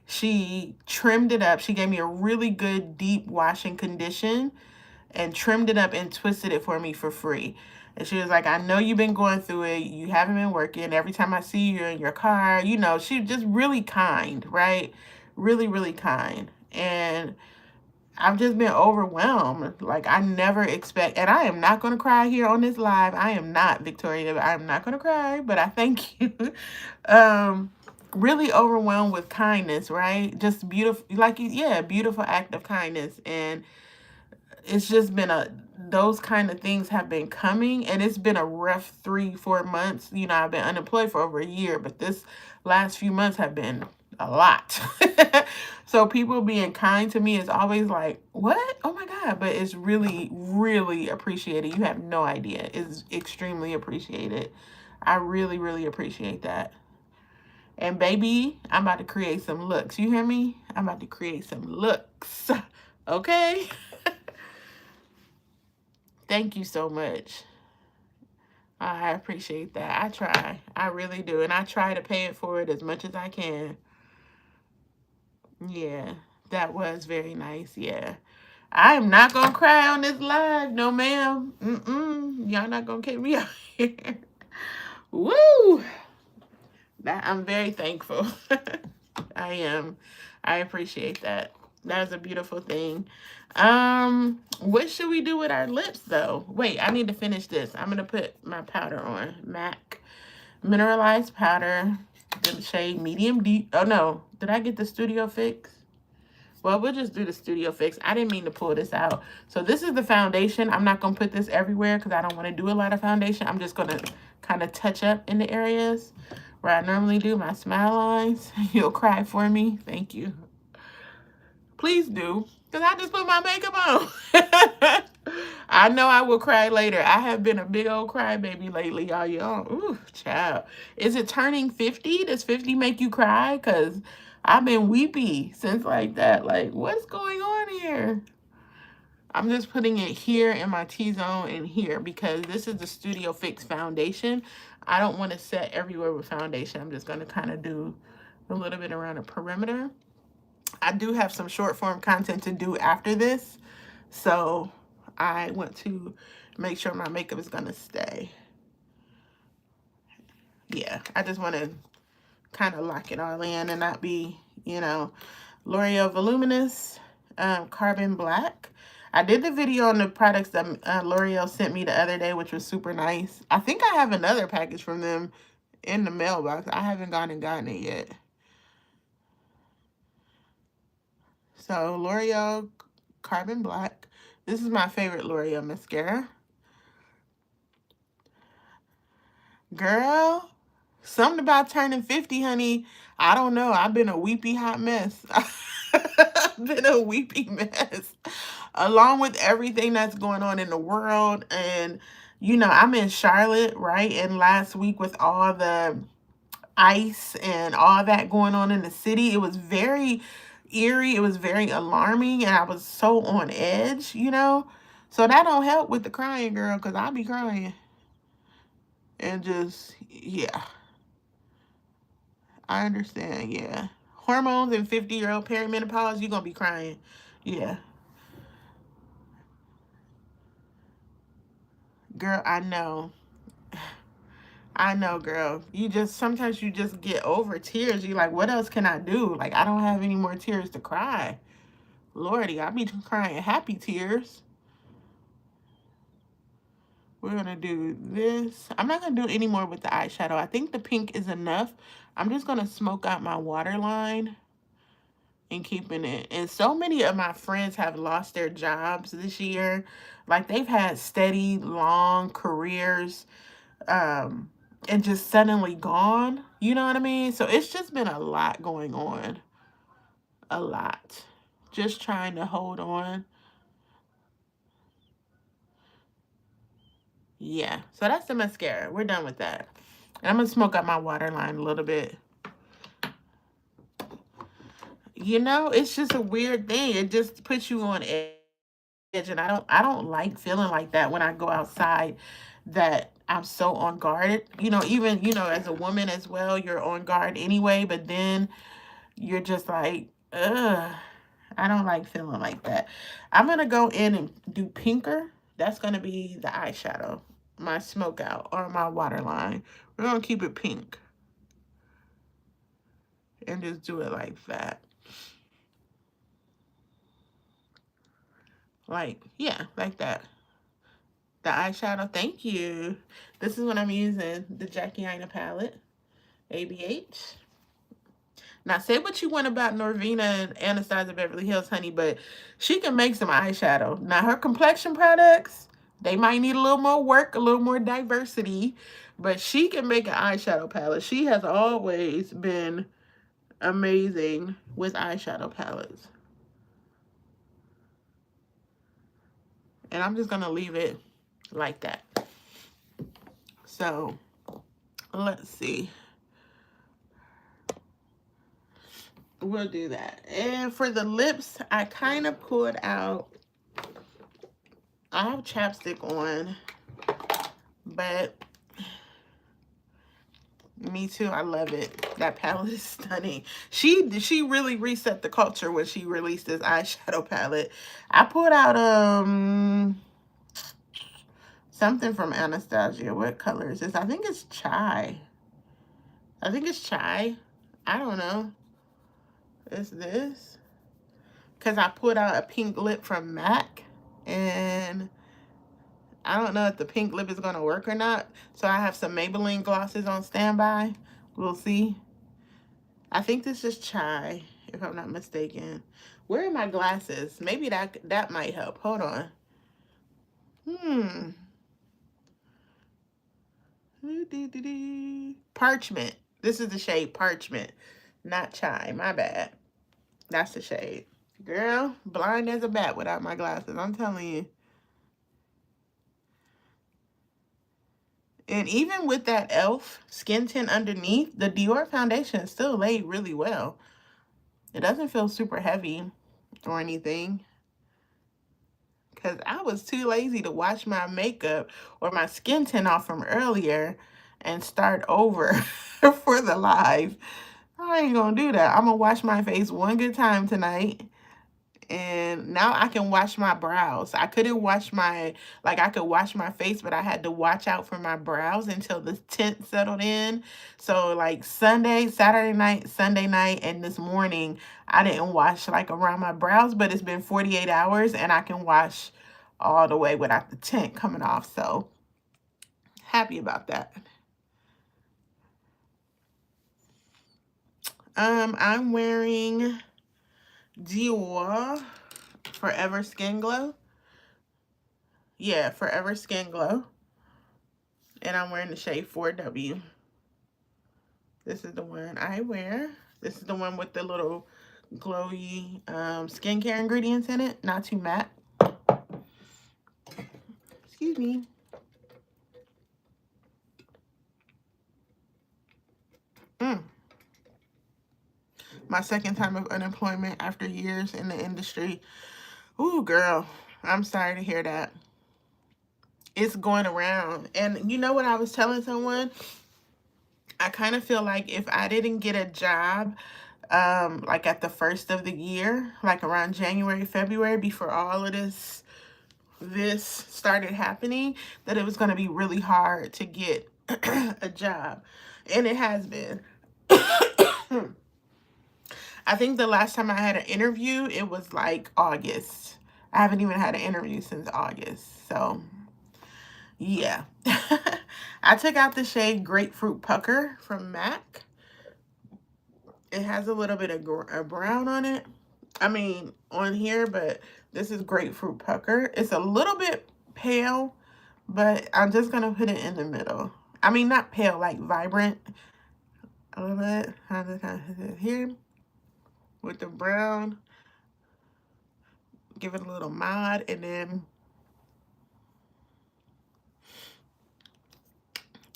She trimmed it up. She gave me a really good deep wash and condition and trimmed it up and twisted it for me for free. And she was like, I know you've been going through it. You haven't been working. Every time I see you in your car, you know, she just really kind, right? Really, really kind. And I've just been overwhelmed. Like I never expect, and I am not going to cry here on this live. I am not, Victoria. I'm not going to cry, but I thank you. um, really overwhelmed with kindness, right? Just beautiful, like, yeah, beautiful act of kindness. And it's just been those kind of things have been coming, and it's been a rough 3-4 months. You know, I've been unemployed for over a year, but this last few months have been a lot. So people being kind to me is always like, what? Oh my God. But it's really, really appreciated. You have no idea. It's extremely appreciated. I really, really appreciate that. And baby, I'm about to create some looks. You hear me? I'm about to create some looks. Okay? Thank you so much. I appreciate that. I try. I really do. And I try to pay it forward as much as I can. Yeah, that was very nice. Yeah. I am not going to cry on this live. No, ma'am. Y'all not going to kick me out here. Woo! I'm very thankful. I am. I appreciate that. That is a beautiful thing. What should we do with our lips though? Wait, I need to finish this. I'm gonna put my powder on. MAC mineralized powder, the shade medium deep. Oh no, did I get the Studio Fix? Well, we'll just do the Studio Fix. I didn't mean to pull this out. So this is the foundation. I'm not gonna put this everywhere because I don't want to do a lot of foundation. I'm just gonna kind of touch up in the areas where I normally do my smile lines. You'll cry for me. Thank you. Please do. Because I just put my makeup on. I know I will cry later. I have been a big old crybaby lately, y'all. Ooh, child. Is it turning 50? Does 50 make you cry? Because I've been weepy since like that. Like, what's going on here? I'm just putting it here in my T-zone and here because this is the Studio Fix foundation. I don't want to set everywhere with foundation. I'm just going to kind of do a little bit around the perimeter. I do have some short form content to do after this. So I want to make sure my makeup is going to stay. Yeah, I just want to kind of lock it all in and not be, you know, L'Oreal Voluminous Carbon Black. I did the video on the products that L'Oreal sent me the other day, which was super nice. I think I have another package from them in the mailbox. I haven't gone and gotten it yet. So L'Oreal Carbon Black. This is my favorite L'Oreal mascara. Girl, something about turning 50, honey. I don't know. I've been a weepy hot mess. I've been a weepy mess. Along with everything that's going on in the world. And, you know, I'm in Charlotte, right? And last week with all the ice and all that going on in the city, it was very eerie. It was very alarming. And I was so on edge, you know? So that don't help with the crying, girl, because I be crying. And just, yeah, I understand, yeah. Hormones and 50-year-old perimenopause, you're going to be crying. Yeah. Girl, I know. I know, girl. Sometimes you just get over tears. You like, what else can I do? Like, I don't have any more tears to cry. Lordy, I be crying happy tears. We're going to do this. I'm not going to do any more with the eyeshadow. I think the pink is enough. I'm just going to smoke out my waterline and keeping it. And so many of my friends have lost their jobs this year. Like, they've had steady, long careers, and just suddenly gone. You know what I mean? So it's just been a lot going on. A lot. Just trying to hold on. Yeah. So that's the mascara. We're done with that. And I'm going to smoke up my waterline a little bit. You know, it's just a weird thing. It just puts you on edge. And I don't like feeling like that when I go outside, that I'm so on guard. You know, even, as a woman as well, you're on guard anyway, but then you're just like, ugh, I don't like feeling like that. I'm going to go in and do pinker. That's going to be the eyeshadow, my smoke out or my waterline. We're going to keep it pink and just do it like that. Like, yeah, like that. The eyeshadow, thank you. This is what I'm using, the Jackie Aina palette, ABH. Now, say what you want about Norvina and Anastasia Beverly Hills, honey, but she can make some eyeshadow. Now, her complexion products, they might need a little more work, a little more diversity, but she can make an eyeshadow palette. She has always been amazing with eyeshadow palettes. And I'm just going to leave it like that. So, let's see. We'll do that. And for the lips, I kind of pulled out, I have chapstick on, but me too, I love it. That palette is stunning. She really reset the culture when she released this eyeshadow palette. I pulled out something from Anastasia. What color is this? I think it's chai. I think it's chai. I don't know. It's this. Because I pulled out a pink lip from MAC. And I don't know if the pink lip is going to work or not. So I have some Maybelline glosses on standby. We'll see. I think this is chai, if I'm not mistaken. Where are my glasses? Maybe that might help. Hold on. Parchment. This is the shade Parchment, not chai. My bad. That's the shade. Girl, blind as a bat without my glasses. I'm telling you. And even with that e.l.f. skin tint underneath, the Dior foundation is still laid really well. It doesn't feel super heavy or anything. Because I was too lazy to wash my makeup or my skin tint off from earlier and start over for the live. I ain't going to do that. I'm going to wash my face one good time tonight. And now I can wash my brows. I couldn't wash I could wash my face, but I had to watch out for my brows until the tint settled in. So like Saturday night, Sunday night, and this morning, I didn't wash like around my brows, but it's been 48 hours and I can wash all the way without the tint coming off. So happy about that. I'm wearing Dior Forever Skin Glow. Yeah, Forever Skin Glow. And I'm wearing the shade 4W. This is the one I wear. This is the one with the little glowy skincare ingredients in it. Not too matte. Excuse me. My second time of unemployment after years in the industry. Ooh, girl. I'm sorry to hear that. It's going around. And you know what I was telling someone? I kind of feel like if I didn't get a job, like at the first of the year, like around January, February, before all of this started happening, that it was going to be really hard to get a job. And it has been. I think the last time I had an interview, it was like August. I haven't even had an interview since August. So, yeah. I took out the shade Grapefruit Pucker from MAC. It has a little bit of brown on it. I mean, on here, but this is Grapefruit Pucker. It's a little bit pale, but I'm just going to put it in the middle. I mean, not pale, like vibrant. A little bit. I'm just going to put it here with the brown. Give it a little mod, and then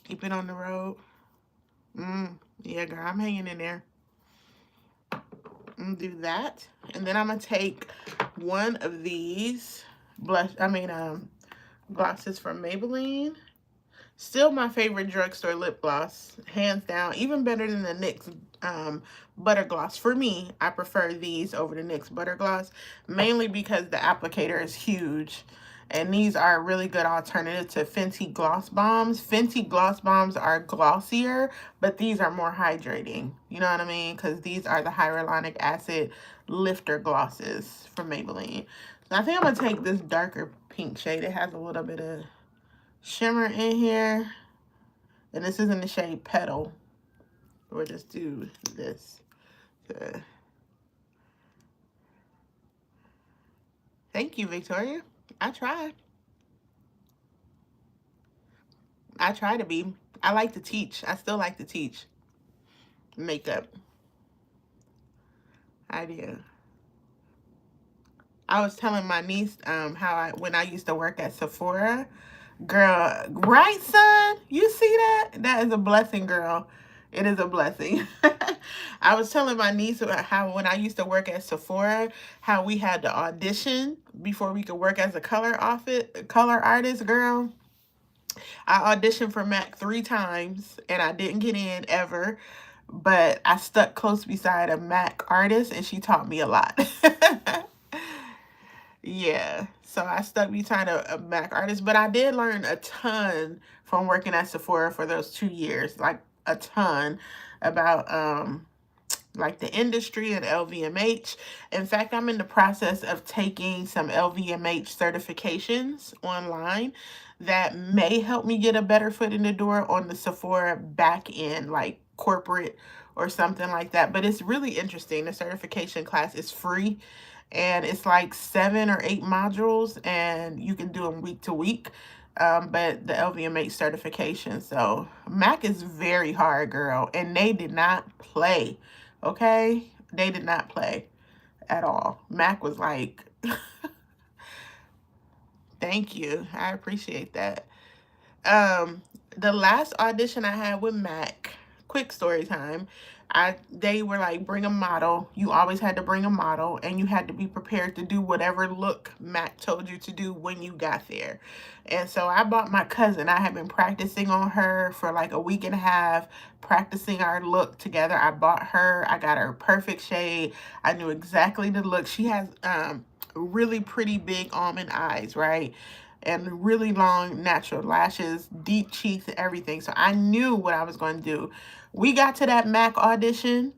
keep it on the road. Yeah, girl, I'm hanging in there. Do that, and then I'm gonna take one of these glosses from Maybelline. Still my favorite drugstore lip gloss, hands down. Even better than the NYX Butter Gloss. For me, I prefer these over the NYX Butter Gloss, mainly because the applicator is huge. And these are a really good alternative to Fenty Gloss Bombs. Fenty Gloss Bombs are glossier, but these are more hydrating. You know what I mean? Because these are the hyaluronic acid lifter glosses from Maybelline. So I think I'm going to take this darker pink shade. It has a little bit of shimmer in here, and this is in the shade Petal. We'll just do this. Thank you, Victoria. I try. I try to be. I like to teach. I still like to teach makeup. I do. I was telling my niece when I used to work at Sephora. Girl, right, son? You see that? That is a blessing, girl. It is a blessing. I was telling my niece about how when I used to work at Sephora, how we had to audition before we could work as a color artist, girl. I auditioned for MAC 3 times and I didn't get in ever, but I stuck close beside a MAC artist and she taught me a lot. Yeah, so I stuck beside a MAC artist, but I did learn a ton from working at Sephora for those 2 years, like a ton about like the industry and LVMH. In fact, I'm in the process of taking some LVMH certifications online that may help me get a better foot in the door on the Sephora back end, like corporate or something like that. But it's really interesting. The certification class is free and it's like 7 or 8 modules and you can do them week to week. But the LVMH certification. So MAC is very hard, girl, and they did not play. Okay, they did not play at all. MAC was like, thank you, I appreciate that. The last audition I had with MAC, quick story time. They were like, bring a model. You always had to bring a model, and you had to be prepared to do whatever look MAC told you to do when you got there. And so I bought my cousin. I had been practicing on her for like a week and a half, practicing our look together. I bought her. I got her perfect shade. I knew exactly the look. She has really pretty big almond eyes, right? And really long natural lashes, deep cheeks, and everything. So I knew what I was going to do. We got to that MAC audition,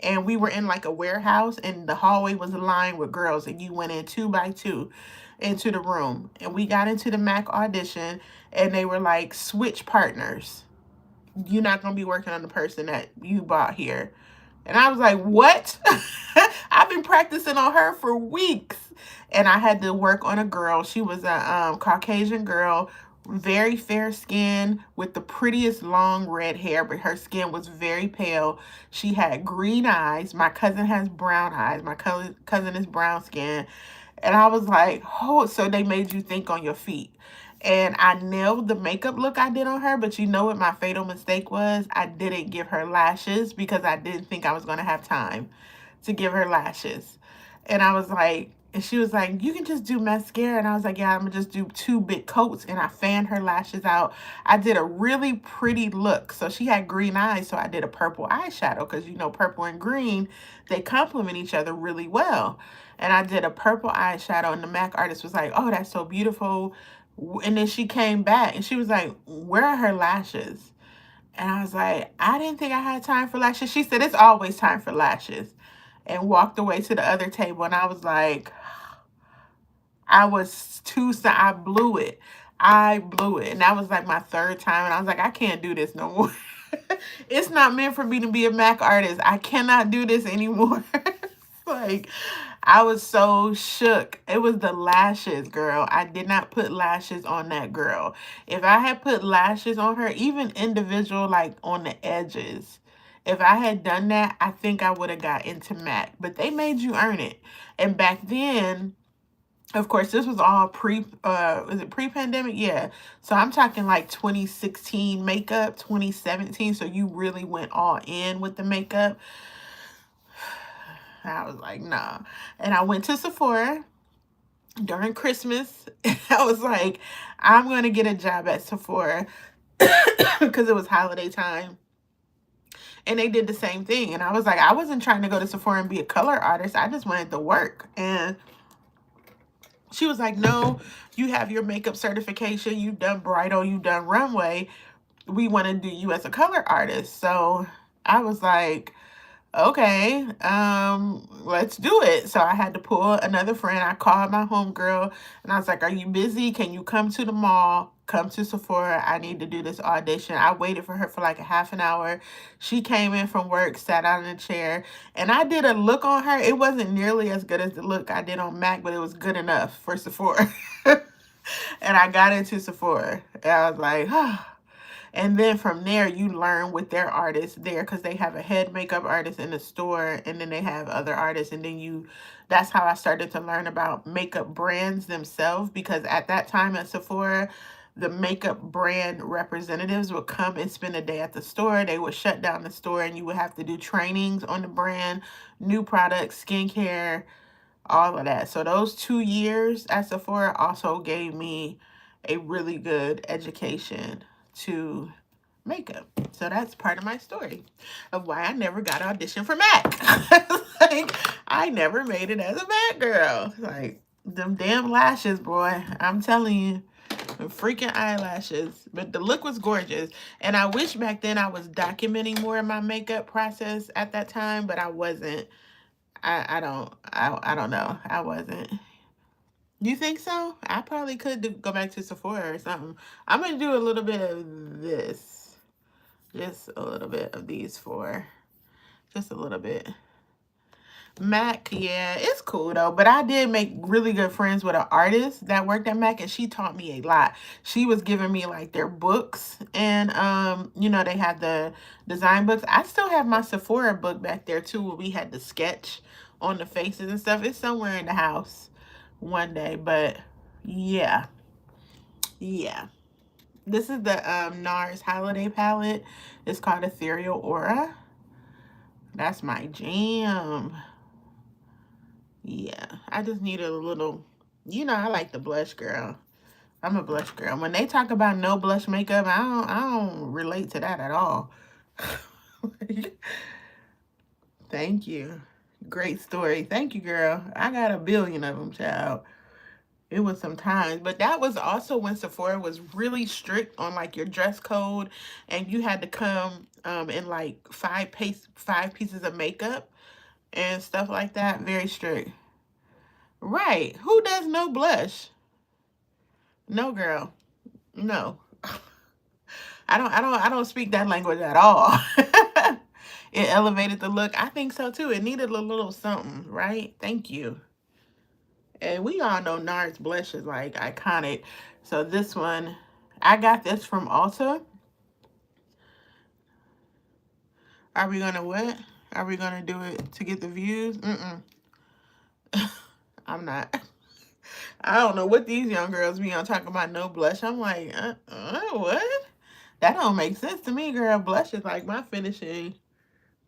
and we were in like a warehouse, and the hallway was lined with girls, and you went in 2 by 2 into the room. And we got into the MAC audition, and they were like, switch partners. You're not going to be working on the person that you bought here. And I was like, what? I've been practicing on her for weeks. And I had to work on a girl. She was a Caucasian girl, very fair skin with the prettiest long red hair, but her skin was very pale. She had green eyes. My cousin has brown eyes. My cousin is brown skin. And I was like, oh, so they made you think on your feet. And I nailed the makeup look I did on her, but you know what my fatal mistake was? I didn't give her lashes because I didn't think I was going to have time to give her lashes. And I was like, And she was like, you can just do mascara. And I was like, yeah, I'm going to just do 2 big coats. And I fanned her lashes out. I did a really pretty look. So she had green eyes. So I did a purple eyeshadow because, you know, purple and green, they complement each other really well. And I did a purple eyeshadow. And the MAC artist was like, oh, that's so beautiful. And then she came back and she was like, where are her lashes? And I was like, I didn't think I had time for lashes. She said, it's always time for lashes. And walked away to the other table. And I was like, I was I blew it. I blew it. And that was like my 3rd time. And I was like, I can't do this no more. It's not meant for me to be a MAC artist. I cannot do this anymore. Like, I was so shook. It was the lashes, girl. I did not put lashes on that girl. If I had put lashes on her, even individual, like on the edges, if I had done that, I think I would have got into MAC. But they made you earn it. And back then, of course, this was all was it pre-pandemic? Yeah. So I'm talking like 2016 makeup, 2017. So you really went all in with the makeup. I was like, nah. And I went to Sephora during Christmas. I was like, I'm going to get a job at Sephora because it was holiday time. And they did the same thing. And I was like, I wasn't trying to go to Sephora and be a color artist. I just wanted to work. And she was like, no, you have your makeup certification. You've done bridal. You've done runway. We want to do you as a color artist. So I was like, okay, let's do it. So I had to pull another friend. I called my homegirl and I was like, are you busy? Can you come to the mall? Come to Sephora. I need to do this audition. I waited for her for like a half an hour. She came in from work, sat down in a chair, and I did a look on her. It wasn't nearly as good as the look I did on MAC, but it was good enough for Sephora. And I got into Sephora. And I was like, oh. And then from there, you learn with their artists there because they have a head makeup artist in the store and then they have other artists. And then that's how I started to learn about makeup brands themselves because at that time at Sephora, the makeup brand representatives would come and spend a day at the store. They would shut down the store and you would have to do trainings on the brand, new products, skincare, all of that. So those 2 years at Sephora also gave me a really good education to makeup. So that's part of my story of why I never got auditioned for MAC. Like, I never made it as a MAC girl. Like, them damn lashes, boy. I'm telling you. The freaking eyelashes. But the look was gorgeous. And I wish back then I was documenting more of my makeup process at that time, but I wasn't. I don't know. I wasn't. You think so? I probably could go back to Sephora or something. I'm going to do a little bit of this. Just a little bit of these four. Just a little bit. MAC, yeah, it's cool though. But I did make really good friends with an artist that worked at MAC, and she taught me a lot. She was giving me like their books, and you know, they had the design books. I still have my Sephora book back there too, where we had to sketch on the faces and stuff. It's somewhere in the house one day, but yeah, yeah. This is the NARS holiday palette. It's called Ethereal Aura. That's my jam. Yeah, I just need a little, you know, I like the blush girl. I'm a blush girl. When they talk about no blush makeup, I don't relate to that at all. Thank you. Great story. Thank you, girl. I got a billion of them, child. It was some times, but that was also when Sephora was really strict on like your dress code, and you had to come in like five pieces of makeup and stuff like that. Very strict. Right. Who does no blush? No, girl. No. I don't speak that language at all. It elevated the look. I think so too. It needed a little something, right? Thank you. And we all know NARS blush is like iconic. So this one, I got this from Ulta. Are we gonna what? Are we gonna do it to get the views? Mm-mm. I'm not. I don't know what these young girls be on talking about no blush. I'm like, what? That don't make sense to me, girl. Blush is like my finishing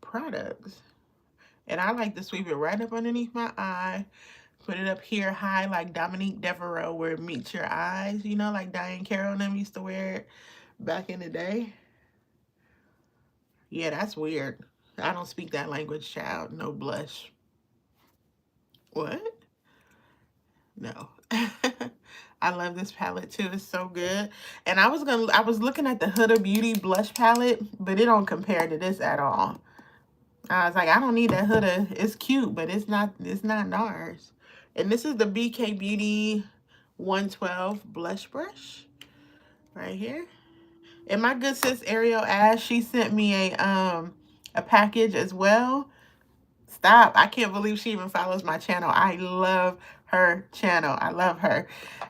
products. And I like to sweep it right up underneath my eye Put it up here high like Dominique Devereaux where it meets your eyes. You know, like Diane Carroll and them used to wear it back in the day. Yeah, that's weird. I don't speak that language, child. No blush. What? No. I love this palette too. It's so good. And I was looking at the Huda Beauty blush palette, but it don't compare to this at all. I was like, I don't need that Huda. It's cute, but it's not NARS. And this is the BK Beauty 112 blush brush right here. And my good sis Ariel Ash, she sent me a package as well. Stop. I can't believe she even follows my channel. I love her channel. I love her.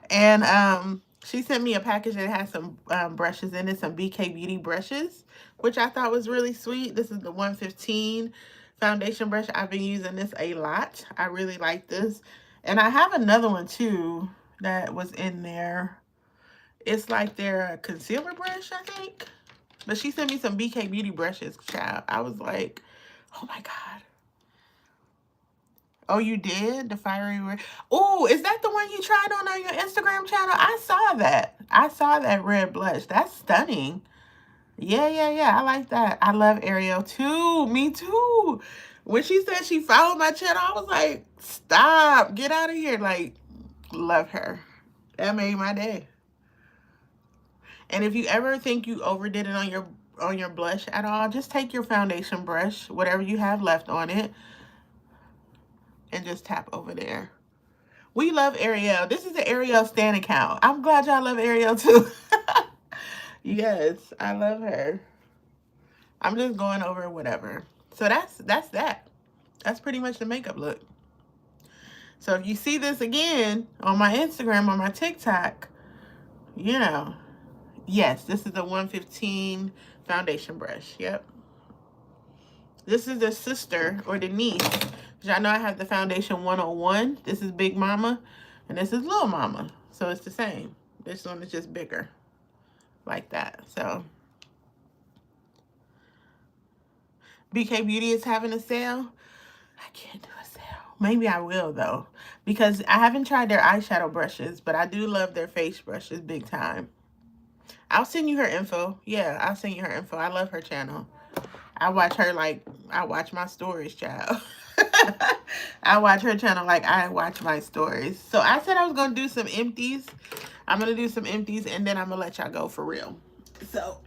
And she sent me a package that has some brushes in it, some BK Beauty brushes, which I thought was really sweet. This is the 115 foundation brush. I've been using this a lot. I really like this. And I have another one too that was in there. It's like their concealer brush, I think. But she sent me some BK Beauty brushes, child. I was like, oh my God. Oh, you did? The fiery red. Oh, is that the one you tried on your Instagram channel? I saw that. I saw that red blush. That's stunning. Yeah, yeah, yeah. I like that. I love Ariel too. Me too. When she said she followed my channel, I was like, stop. Get out of here. Like, love her. That made my day. And if you ever think you overdid it on your blush at all, just take your foundation brush, whatever you have left on it, and just tap over there. We love Ariel. This is the Ariel Stan account. I'm glad y'all love Ariel too. Yes, I love her. I'm just going over whatever. So that's that. That's pretty much the makeup look. So if you see this again on my Instagram, on my TikTok, you know, yes, this is the 115 foundation brush. Yep. This is the sister or the niece. Y'all know I have the foundation 101. This is Big Mama. And this is Little Mama. So it's the same. This one is just bigger. Like that. So BK Beauty is having a sale. I can't do a sale. Maybe I will though. Because I haven't tried their eyeshadow brushes. But I do love their face brushes big time. I'll send you her info. Yeah, I'll send you her info. I love her channel. I watch her like I watch my stories, child. I watch her channel like I watch my stories. So I said I was going to do some empties. I'm going to do some empties and then I'm going to let y'all go for real. So,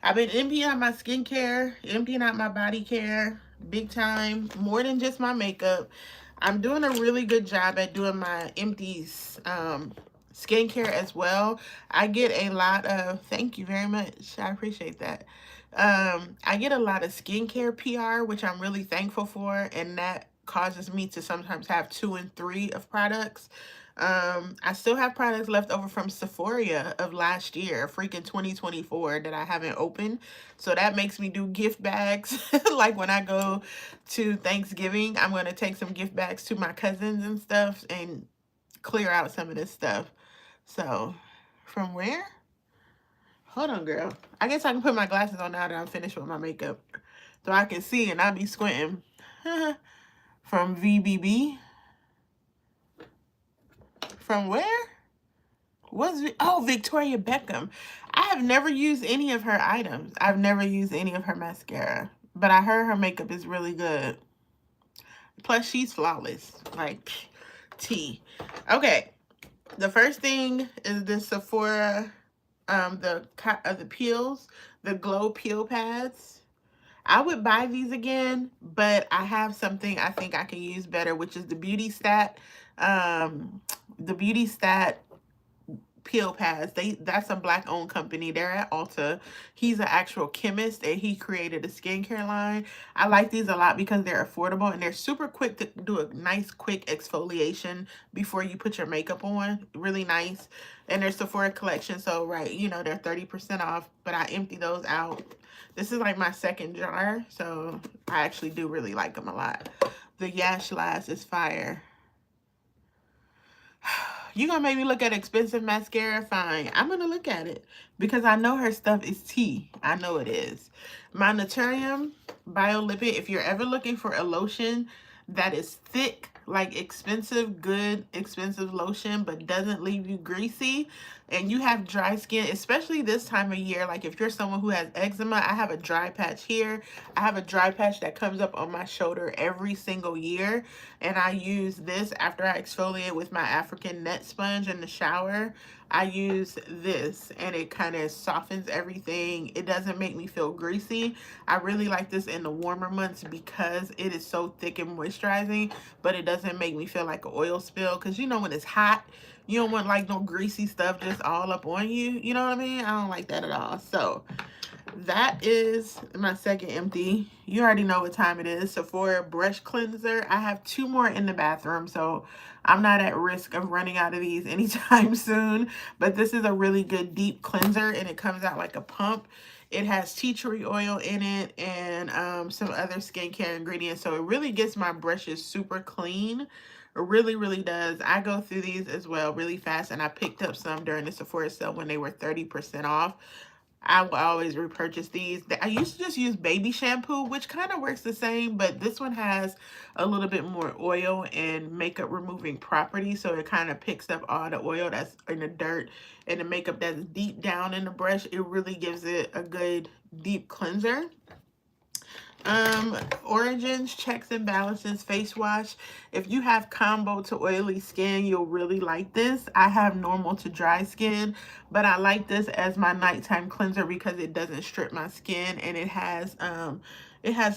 I've been emptying out my skincare, emptying out my body care, big time, more than just my makeup. I'm doing a really good job at doing my empties skincare as well. I get a lot of, thank you very much. I appreciate that. I get a lot of skincare PR, which I'm really thankful for, and that causes me to sometimes have 2 and 3 of products. I still have products left over from Sephora of last year, freaking 2024, that I haven't opened. So that makes me do gift bags. Like when I go to Thanksgiving, I'm going to take some gift bags to my cousins and stuff and clear out some of this stuff. So, from where? Hold on, girl. I guess I can put my glasses on now that I'm finished with my makeup. So I can see and I'll be squinting. From VBB. From where? Oh, Victoria Beckham. I have never used any of her items. I've never used any of her mascara. But I heard her makeup is really good. Plus, she's flawless. Like, T. Okay. The first thing is this Sephora, the peels, the Glow Peel Pads. I would buy these again, but I have something I think I can use better, which is the Beauty Stat. The Beauty Stat peel pads. That's a black owned company. They're at Ulta. He's an actual chemist and he created a skincare line. I like these a lot because they're affordable and they're super quick to do a nice quick exfoliation before you put your makeup on. Really nice. And they're Sephora collection, so right, you know, they're 30% off, but I empty those out. This is like my second jar, so I actually do really like them a lot. The Yash Last is fire. You gonna make me look at expensive mascara? Fine. I'm gonna look at it because I know her stuff is tea. I know it is. My Naturium Biolipid, if you're ever looking for a lotion that is thick like expensive, good, expensive lotion, but doesn't leave you greasy, and you have dry skin, especially this time of year, like if you're someone who has eczema, I have a dry patch here. I have a dry patch that comes up on my shoulder every single year, and I use this after I exfoliate with my African net sponge in the shower. I use this and it kind of softens everything. It doesn't make me feel greasy. I really like this in the warmer months because it is so thick and moisturizing, but it doesn't make me feel like an oil spill. Because you know, when it's hot, you don't want like no greasy stuff just all up on you. You know what I mean? I don't like that at all. So that is my second empty. You already know what time it is. Sephora brush cleanser. I have 2 more in the bathroom, so I'm not at risk of running out of these anytime soon. But this is a really good deep cleanser, and it comes out like a pump. It has tea tree oil in it and some other skincare ingredients, so it really gets my brushes super clean. It really, really does. I go through these as well really fast, and I picked up some during the Sephora sale when they were 30% off. I will always repurchase these. I used to just use baby shampoo, which kind of works the same, but this one has a little bit more oil and makeup removing properties, so it kind of picks up all the oil that's in the dirt and the makeup that's deep down in the brush. It really gives it a good deep cleanser. Origins Checks and Balances face wash. If you have combo to oily skin, you'll really like this. I have normal to dry skin, but I like this as my nighttime cleanser because it doesn't strip my skin, and it has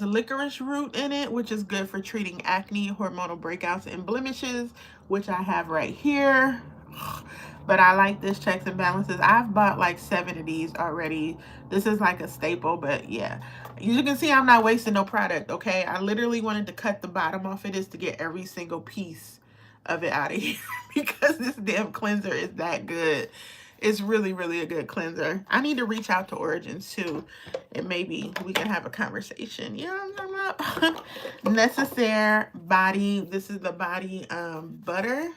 licorice root in it, which is good for treating acne, hormonal breakouts, and blemishes, which I have right here. But I like this Checks and Balances. I've bought like 7 of these already. This is like a staple, but yeah. You can see I'm not wasting no product, okay? I literally wanted to cut the bottom off of this to get every single piece of it out of here because this damn cleanser is that good. It's really, really a good cleanser. I need to reach out to Origins too, and maybe we can have a conversation. You know what I'm talking about? Necessaire Body. This is the body butter.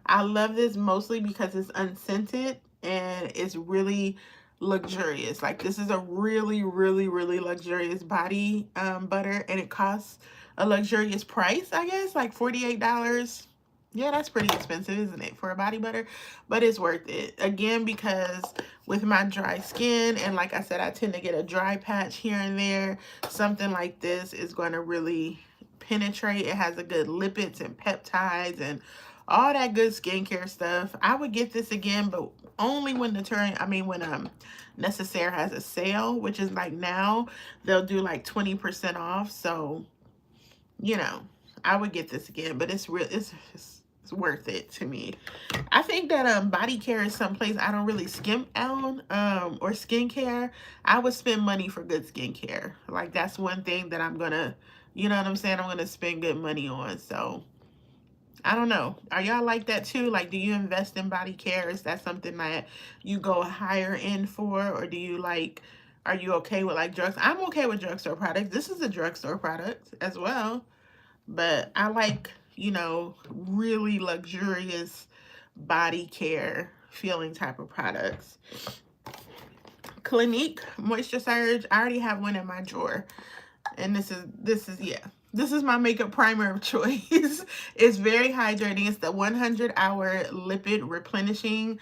I love this mostly because it's unscented and it's really luxurious. Like, this is a really, really, really luxurious body butter, and it costs a luxurious price, I guess, like $48. Yeah, that's pretty expensive, isn't it, for a body butter? But it's worth it. Again, because with my dry skin, and like I said, I tend to get a dry patch here and there, something like this is going to really penetrate. It has a good lipids and peptides and all that good skincare stuff. I would get this again, but only when when Necessaire has a sale, which is like now. They'll do like 20% off. So, you know, I would get this again, but it's worth it to me. I think that body care is someplace I don't really skimp on, or skincare. I would spend money for good skincare. Like, that's one thing that I'm gonna, you know what I'm saying, I'm gonna spend good money on. So I don't know. Are y'all like that too? Like, do you invest in body care? Is that something that you go higher end for? Or do you like, are you okay with like drugs? I'm okay with drugstore products. This is a drugstore product as well. But I like, you know, really luxurious body care feeling type of products. Clinique Moisture Surge. I already have one in my drawer. And this is my makeup primer of choice. It's very hydrating. It's the 100-hour lipid replenishing.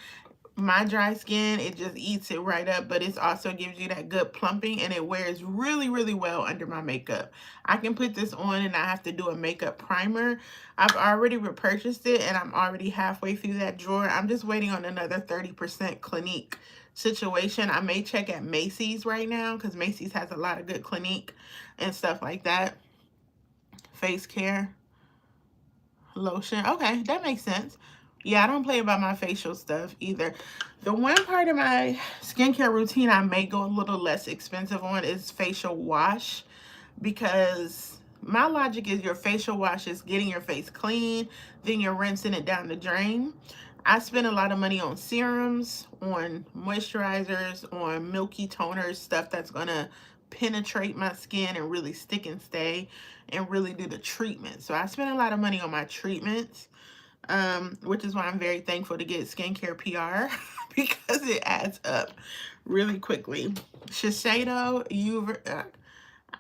My dry skin, it just eats it right up, but it also gives you that good plumping, and it wears really, really well under my makeup. I can put this on and I have to do a makeup primer. I've already repurchased it, and I'm already halfway through that drawer. I'm just waiting on another 30% Clinique situation. I may check at Macy's right now because Macy's has a lot of good Clinique and stuff like that. Face care lotion. Okay, that makes sense. Yeah, I don't play about my facial stuff either. The one part of my skincare routine I may go a little less expensive on is facial wash, because my logic is your facial wash is getting your face clean, then you're rinsing it down the drain. I spend a lot of money on serums, on moisturizers, on milky toners, stuff that's going to penetrate my skin and really stick and stay and really do the treatment. So I spend a lot of money on my treatments, which is why I'm very thankful to get skincare PR because it adds up really quickly. Shiseido,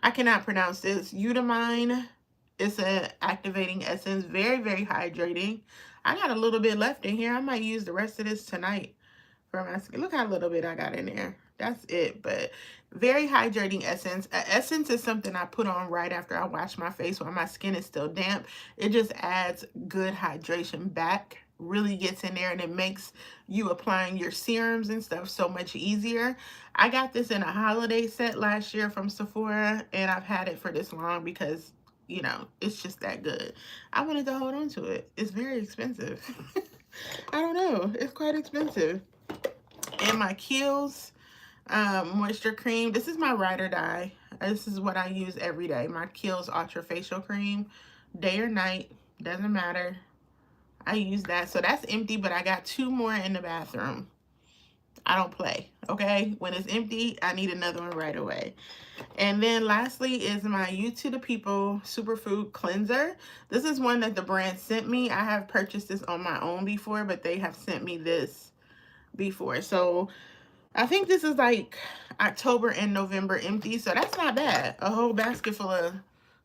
I cannot pronounce this. Eutamine It's an activating essence, very, very hydrating. I got a little bit left in here. I might use the rest of this tonight for my skin. Look how little bit I got in there. That's it. But very hydrating essence. Essence is something I put on right after I wash my face while my skin is still damp. It just adds good hydration back. Really gets in there, and it makes you applying your serums and stuff so much easier. I got this in a holiday set last year from Sephora, and I've had it for this long because, you know, it's just that good. I wanted to hold on to it. It's very expensive. I don't know. It's quite expensive. And my Kiehl's moisture cream. This is my ride or die. This is what I use every day. My Kiehl's Ultra Facial Cream. Day or night. Doesn't matter. I use that. So that's empty, but I got 2 more in the bathroom. I don't play, okay? When it's empty, I need another one right away. And then lastly is my You to the People Superfood Cleanser. This is one that the brand sent me. I have purchased this on my own before, but they have sent me this before. So I think this is like October and November empty, so that's not bad. A whole basket full of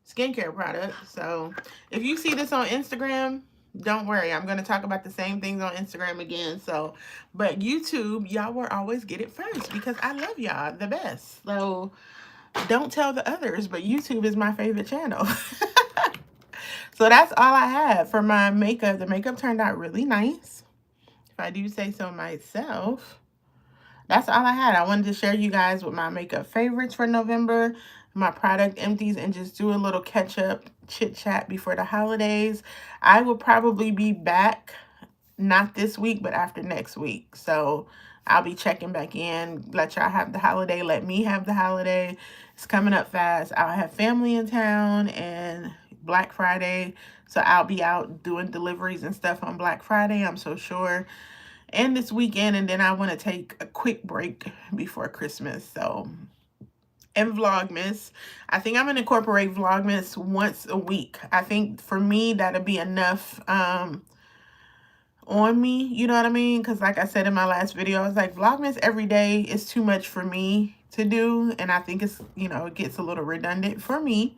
skincare products. So if you see this on Instagram, don't worry. I'm going to talk about the same things on Instagram again. So, but YouTube, y'all will always get it first because I love y'all the best. So don't tell the others, but YouTube is my favorite channel. So that's all I have for my makeup. The makeup turned out really nice, if I do say so myself. That's all I had. I wanted to share you guys with my makeup favorites for November, my product empties, and just do a little catch up chit chat before the holidays. I will probably be back, not this week, but after next week. So I'll be checking back in, let y'all have the holiday, let me have the holiday. It's coming up fast. I'll have family in town and Black Friday. So I'll be out doing deliveries and stuff on Black Friday, I'm so sure, and this weekend, and then I want to take a quick break before Christmas. So, and Vlogmas. I think I'm going to incorporate Vlogmas once a week. I think for me, that'll be enough on me. You know what I mean? Because like I said in my last video, I was like, Vlogmas every day is too much for me to do. And I think it's, you know, it gets a little redundant for me.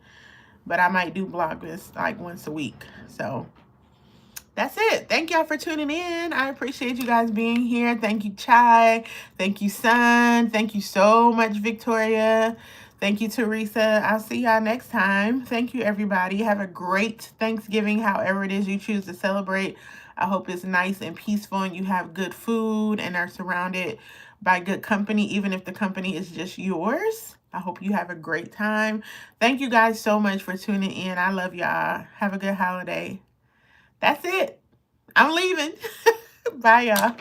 But I might do Vlogmas like once a week. So that's it. Thank y'all for tuning in. I appreciate you guys being here. Thank you, Chai. Thank you, Sun. Thank you so much, Victoria. Thank you, Teresa. I'll see y'all next time. Thank you, everybody. Have a great Thanksgiving, however it is you choose to celebrate. I hope it's nice and peaceful and you have good food and are surrounded by good company, even if the company is just yours. I hope you have a great time. Thank you guys so much for tuning in. I love y'all. Have a good holiday. That's it. I'm leaving. Bye, y'all.